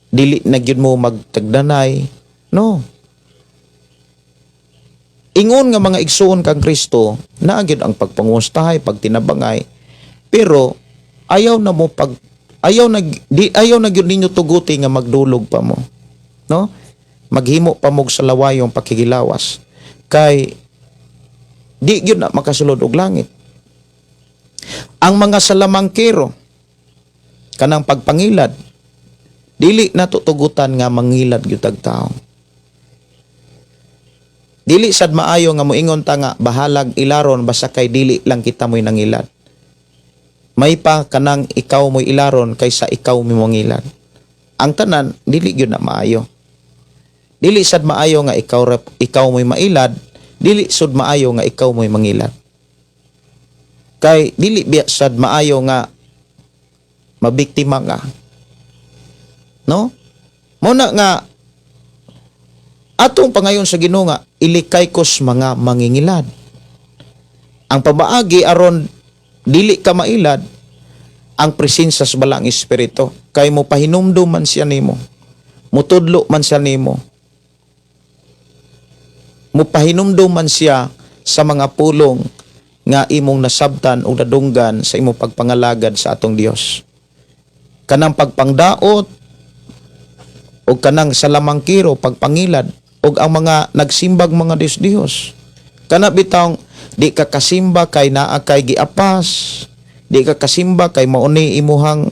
dili na gyud mo magtagdanay. No. Ingon nga mga igsoon kang Kristo, naa gyud ang pagpangustahay, pagtinabangay. Pero ayaw na gyud ninyo tuguti nga magdulog pa mo. No? Maghimo pa mo sa lawayong pakigilawas. Kay di gyud na makasulod og langit. Ang mga salamangkero kanang pagpangilad, dili nato tugutan nga mangilad gyud tag tao. Dili sad maayo nga moingon ta nga bahalag ilaron basta kay dili lang kita mo'y nangilad. May pa kanang ikaw mo'y ilaron kaysa ikaw mo mangilad. Ang tanan dili gyud na maayo. Dili sad maayo nga ikaw mo'y mailad, dili sud maayo nga ikaw mo'y mangilad. Kay dili biya sad maayo nga mabiktima ka. No? Muna nga atong pangayon sa Ginoo nga ilikay kos mga mangingilad. Ang pabaagi aron dili ka mailad ang presensya sa balang espiritu. Kay mo pahinumdum man siya nimo. Mutudlo man siya nimo. Mupahinumdum man siya sa mga pulong nga imong nasabtan o nadunggan sa imong pagpangalagad sa atong Dios. Kanang pagpangdaot o kanang salamangkiro, pagpangilad o ang mga nagsimbag mga Diyos. Kana bitang di ka kasimba kay naa kay giapas, di ka kasimba kay mauni imuhang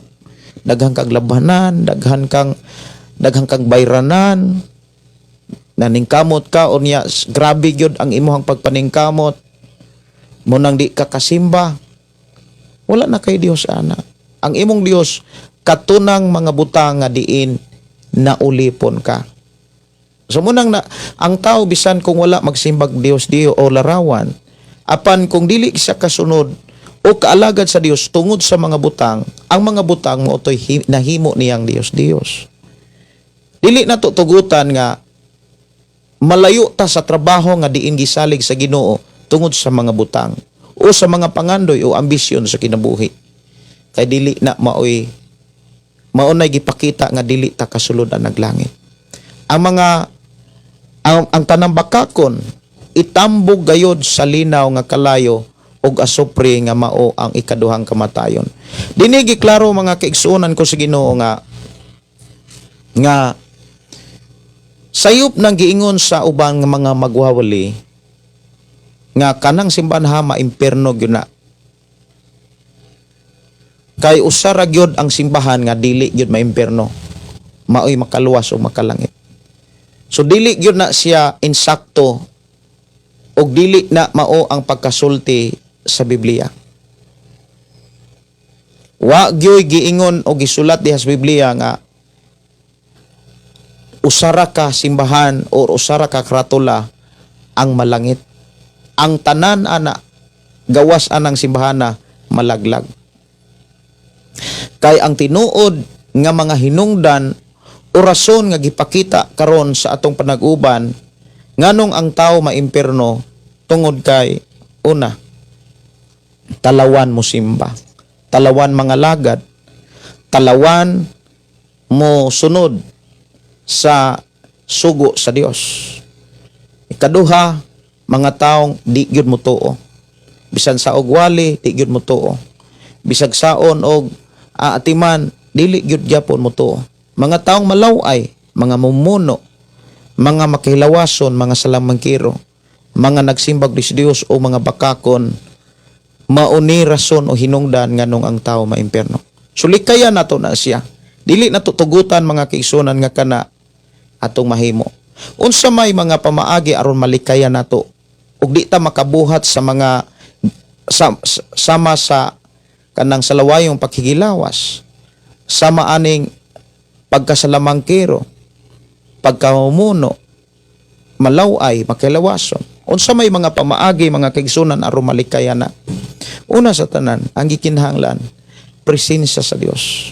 daghang kag labanan, daghang kag bayranan, naningkamot ka unya grabe gyud ang imuhang pagpaningkamot. Munang di ka kasimba, wala na kay Dios ana. Ang imong Dios katunang mga butang nga diin naulipon ka. So munang ang tao bisan kung wala magsimbag Dios diyo o larawan, apan kung dili siya kasunod o kaalagad sa Dios tungod sa mga butang, ang mga butang mo to'y nahimo niyang Dios. Dili na tutugutan nga malayo ta sa trabaho nga diin gisalig sa Ginoo tungod sa mga butang o sa mga pangandoy o ambisyon sa kinabuhi. Kay dili na maunay gipakita nga dili ta kasulod ang naglangit. Ang tanang bakakon itambog gayod sa linaw nga kalayo og asupre nga mao ang ikaduhang kamatayon. Dinigi klaro mga kaigsuonan ko sa Ginoo nga sayop nang giingon sa ubang mga magwawali nga kanang simbahan ha maimperno gyud na. Kay usara gyud ang simbahan nga dili gyud maimperno. Maoy makaluwas o makalangit. So dili gyud na siya insakto og dili na mao ang pagkasulti sa Biblia. Wa gyoy giingon o gisulat diha sa Biblia nga usara ka simbahan o usara ka kratola ang malangit. Ang tanan ana gawas anang simbahana malaglag. Kay ang tinuod nga mga hinungdan o rason nga gipakita karon sa atong panag-uban nganong ang tao maimpierno tungod kay una, talawan mo simba, talawan mga lagad, talawan mo sunod sa sugo sa Dios. Ikaduha, mga taong di gyud mo tuo. Bisan sa ogwali, di gyud mo tuo. Bisag saon og atiman, dili gyud gyapon mo tuo. Mga taong malaway, mga mumuno, mga makilawason, mga salamangkiro, mga nagsimbag dis Dios o mga bakakon, mauni rason o hinungdan nganong ang tao maimpierno. Sulikaya nato na siya. Dili nato tugutan mga kaigsunan nga kana atong mahimo. Unsa may mga pamaagi aron malikaya nato ug di ta makabuhat sa mga sama sa kanang salawayong paghigilawas, sama aning pagkasalamangkero, pagkamumuno, malaway, makilawason. Unsa may mga pamaagi mga kaigsunan aron malikaya na. Una sa tanan, ang gikinahanglan presensya sa Dios.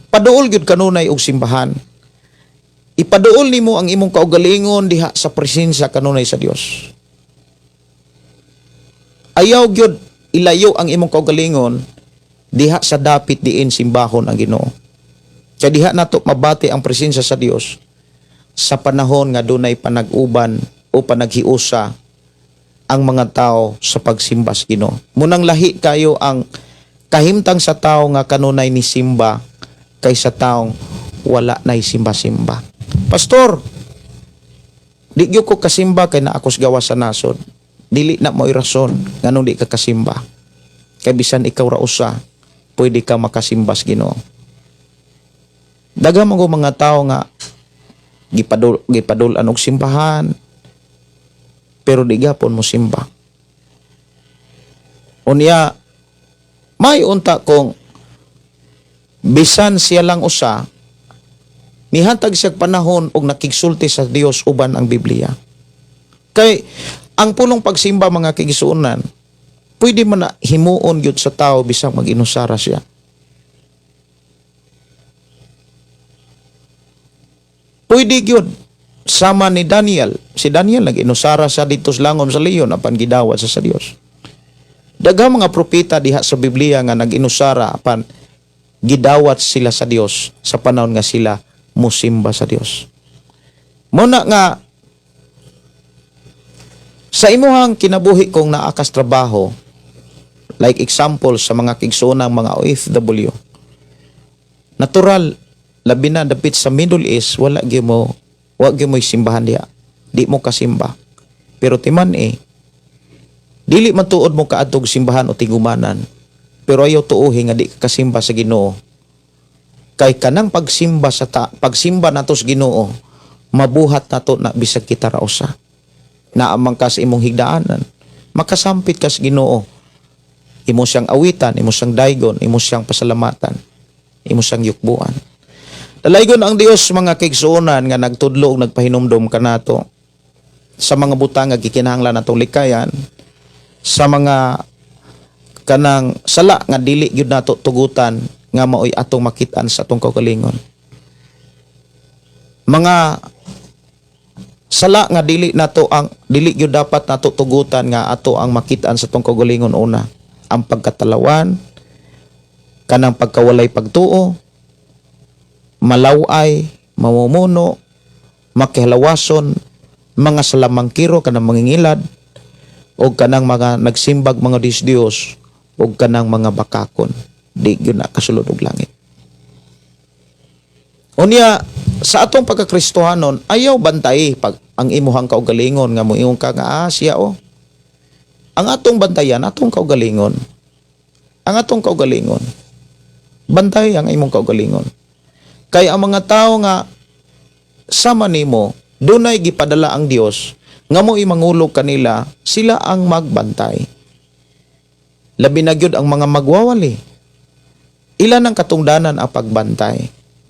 Paduol gyud kanunay og simbahan. Ipaduol nimo ang imong kaugalingon diha sa presensya kanunay sa Dios. Ayaw gyud ilayo ang imong kaugalingon diha sa dapit diin simbahon ang Ginoo. Kay diha nato mabati ang presensya sa Dios sa panahon nga dunay panag-uban o panaghiusa ang mga tao sa pagsimba sa Ginoo. Munang lahi kayo ang kahimtang sa tao nga kanunay ni simba kaysa taong wala nay simba-simba. Pastor, di gyud ko kasimba kay naa akos gawas sa nasod. Dili na mo'y rason nganong di ka kasimba. Kay bisan ikaw ra usa, pwede ka makasimba sa Ginoo. Daghang mga tao nga gipadul-an og simbahan pero di gapon mo simba. Unya may unta kung bisan siya lang usa, nihatag siya panahon og nakigsulti sa Dios uban ang Biblia. Kay ang pulong pagsimba mga kigisuonan, pwede man na himuon gyud sa tao bisang mag-inusara siya. Pwede gyud sama ni Daniel. Si Daniel nag-inusara sa dito sa langom sa leon apan gidawat sa Dios. Daghang mga propeta diha sa Biblia nga nag-inusara apan gidawat sila sa Dios sa panahon nga sila musimba sa Dios. Muna nga sa imuhang kinabuhi kung naakas trabaho, like example sa mga kigsuonang mga OFW, natural labi na dapit sa Middle East wala gyud mo simbahan diha. Di mo kasimba. Pero timan dili man tuod mo kaadtog simbahan o tigumanan. Pero ayaw tuohi nga di kasimba sa Ginoo. Kay kanang pagsimba nato sa Ginoo, mabuhat nato na bisag kita ra usa. Naamang ka sa imong higdaanan, makasampit ka sa Ginoo. Imo siyang awitan, imo siyang daygon, imo siyang pasalamatan, imo siyang yukbuan. Dalaygon ang Dios mga kaigsuonan nga nagtudlo ug nagpahinumdom kanato sa mga butang nga gikinahanglan natong likayan, sa mga kanang sala nga dili gyud nato tugutan nga maoy atong makitaan sa atong kaugalingon. Mga sala nga dili gyud dapat nato tugutan nga ato ang makitaan sa atong kaugalingon. Una, ang pagkatalawan, kanang pagkawalay pagtuo, malaway, mamumuno, makihlawason, mga salamangkiro kanang mangingilad, o kanang mga nagsimbag mga Dios o kanang mga bakakon. Di yun na kasulod og langit. Unya, sa atong pagkakristohanon, ayaw bantay pag ang imuhang kaugalingon nga moingon ka nga siya Ang atong bantayan, atong kaugalingon. Ang atong kaugalingon. Bantay ang imong kaugalingon. Kaya ang mga tao nga sama nimo dunay gipadala ang Dios nga mo imangulog kanila, sila ang magbantay. Labi na gyud ang mga magwawali. Ilan ang katungdanan ang pagbantay.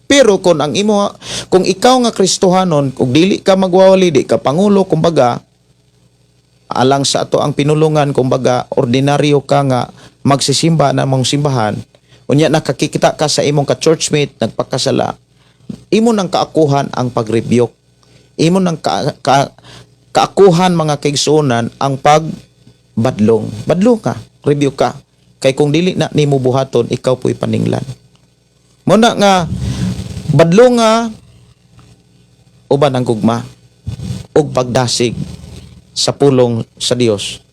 Pero kung ikaw nga Kristohanon, kung dili ka magwawali, di ka pangulo, kumbaga, alang sa ato ang pinulungan, kumbaga, ordinaryo ka nga magsisimba na mong simbahan, unya nakakikita ka sa imong ka-churchmate, nagpakasala, imo nang kaakuhan ang pag-rebuke. Imo nang kaakuhan mga kaigsuonan ang pagbadlong. Badlong ka, rebuke ka. Kay kung dili na nimo buhaton, ikaw po'y paninglan. Muna nga, badlong nga, uban ang gugma, ug pagdasig sa pulong sa Dios,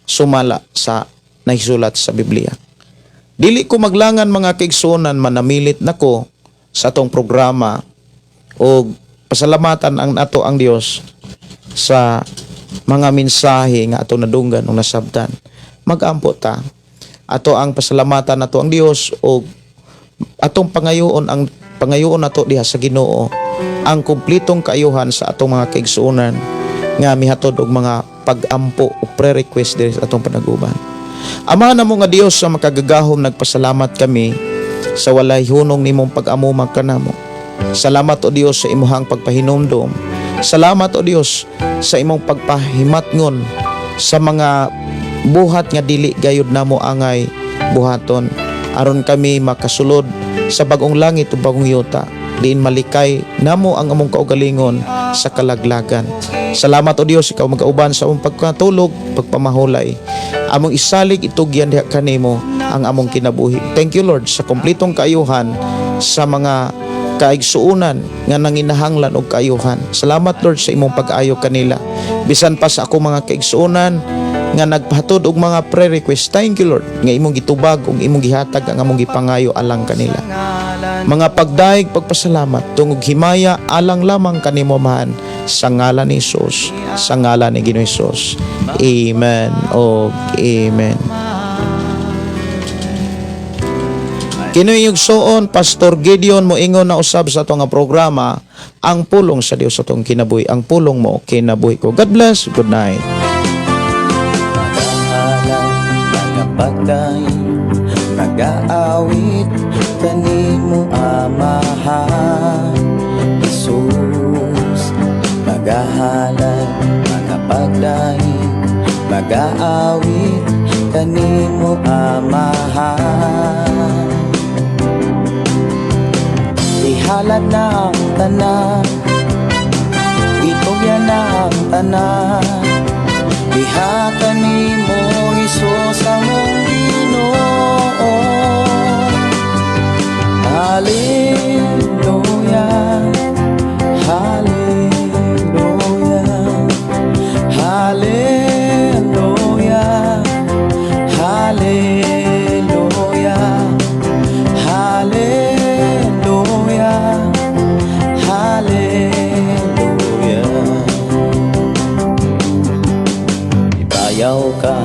sumala sa nahisulat sa Biblia. Dili ko maglangan mga kaigsuonan, manamilit nako sa atong programa o pasalamatan ang nato ang Dios sa mga mensahe nga ato nadunggan o nasabtan. Magampo ta. Ato ang pasalamatan nato ang Dios o atong pangayoon nato diha sa Ginoo ang kumplitong kaayuhan sa atong mga kaigsuonan nga mihatod og mga pag-ampo o pre-request diri sa atong panaguban. Ama na mo nga Dios sa makagagahom, nagpasalamat kami sa walay hunong nimong pag-amuma kanamo. Salamat o Dios sa imuhang pagpahinumdom. Salamat o Dios sa imong pagpahimatngon sa mga buhat nga dili gayud namo angay buhaton, aron kami makasulod sa bagong langit o bagong yuta, diin malikay namo ang among kaugalingon sa kalaglagan. Salamat o Dios, ikaw magauban sa among pagkatulog, pagpamahulay, among isalig itugyan diha kanimo ang among kinabuhi. Thank you Lord sa kumplitong kaayuhan sa mga kaigsuunan nga nanginahanglan og kaayuhan. Salamat Lord sa imong pag-ayo kanila. Bisan pa sa ako mga kaigsuunan nga nagpahatod og mga pre-request, thank you Lord nga imong gitubag ug imong gihatag ang among gipangayo alang kanila. Mga pagdaig, pagpasalamat tungog himaya alang lamang kanimo man sa ngalan ni Jesus, sa ngalan ni Ginoong Hesus. Amen o amen. Kini yugsoon Pastor Gideon moingon na usab sa atong programa, ang pulong sa Dios sa atong kinabuhi, ang pulong mo kinabuhi ko. God bless. Good night. Pagday, nag-aawit kanimo amahan Jesus. Magahalay, mga pagday, mag-aawit kanimo amahan. Ihalad na ang tanan, itugyan na ang tanan, diha kanimo Jesus among Ginoo. Hallelujah, hallelujah, hallelujah, hallelujah, hallelujah, hallelujah. Ibayaw ka,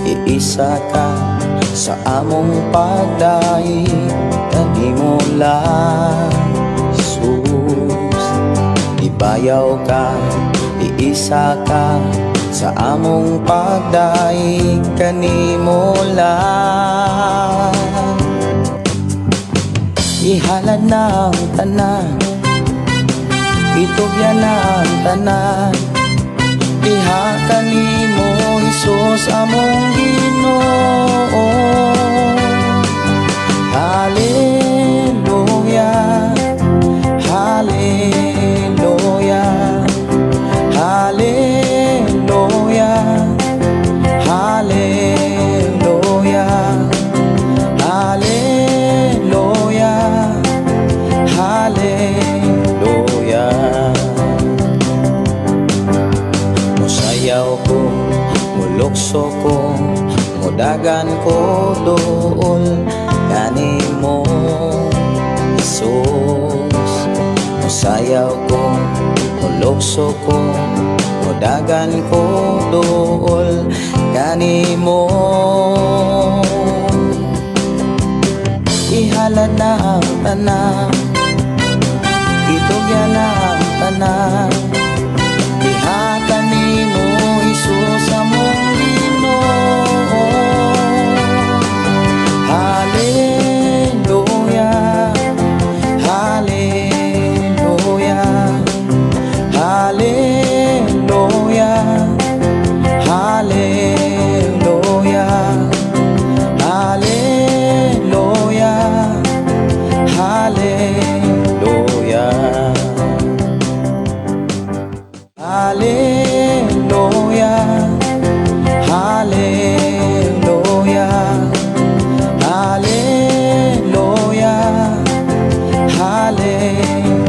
iisa ka sa among pagdaig, kanimo lang Jesus. Ibayaw ka, iisa ka sa among pagdaig, kanimo lang. Ihalad na ang tanan, itugyan na ang tanan, diha kanimo Jesus among Ginoo. Hallelujah, hallelujah, hallelujah, hallelujah, hallelujah, hallelujah. Musayaw ko, mulukso ko, mudagan ko dool kanimo Jesus. Musayaw ko, mulukso ko, mudagan ko dool kanimo. Ihalad na ang tanan, itugyan na ang Hallelujah, Hallelujah, Hallelujah, Hallelujah.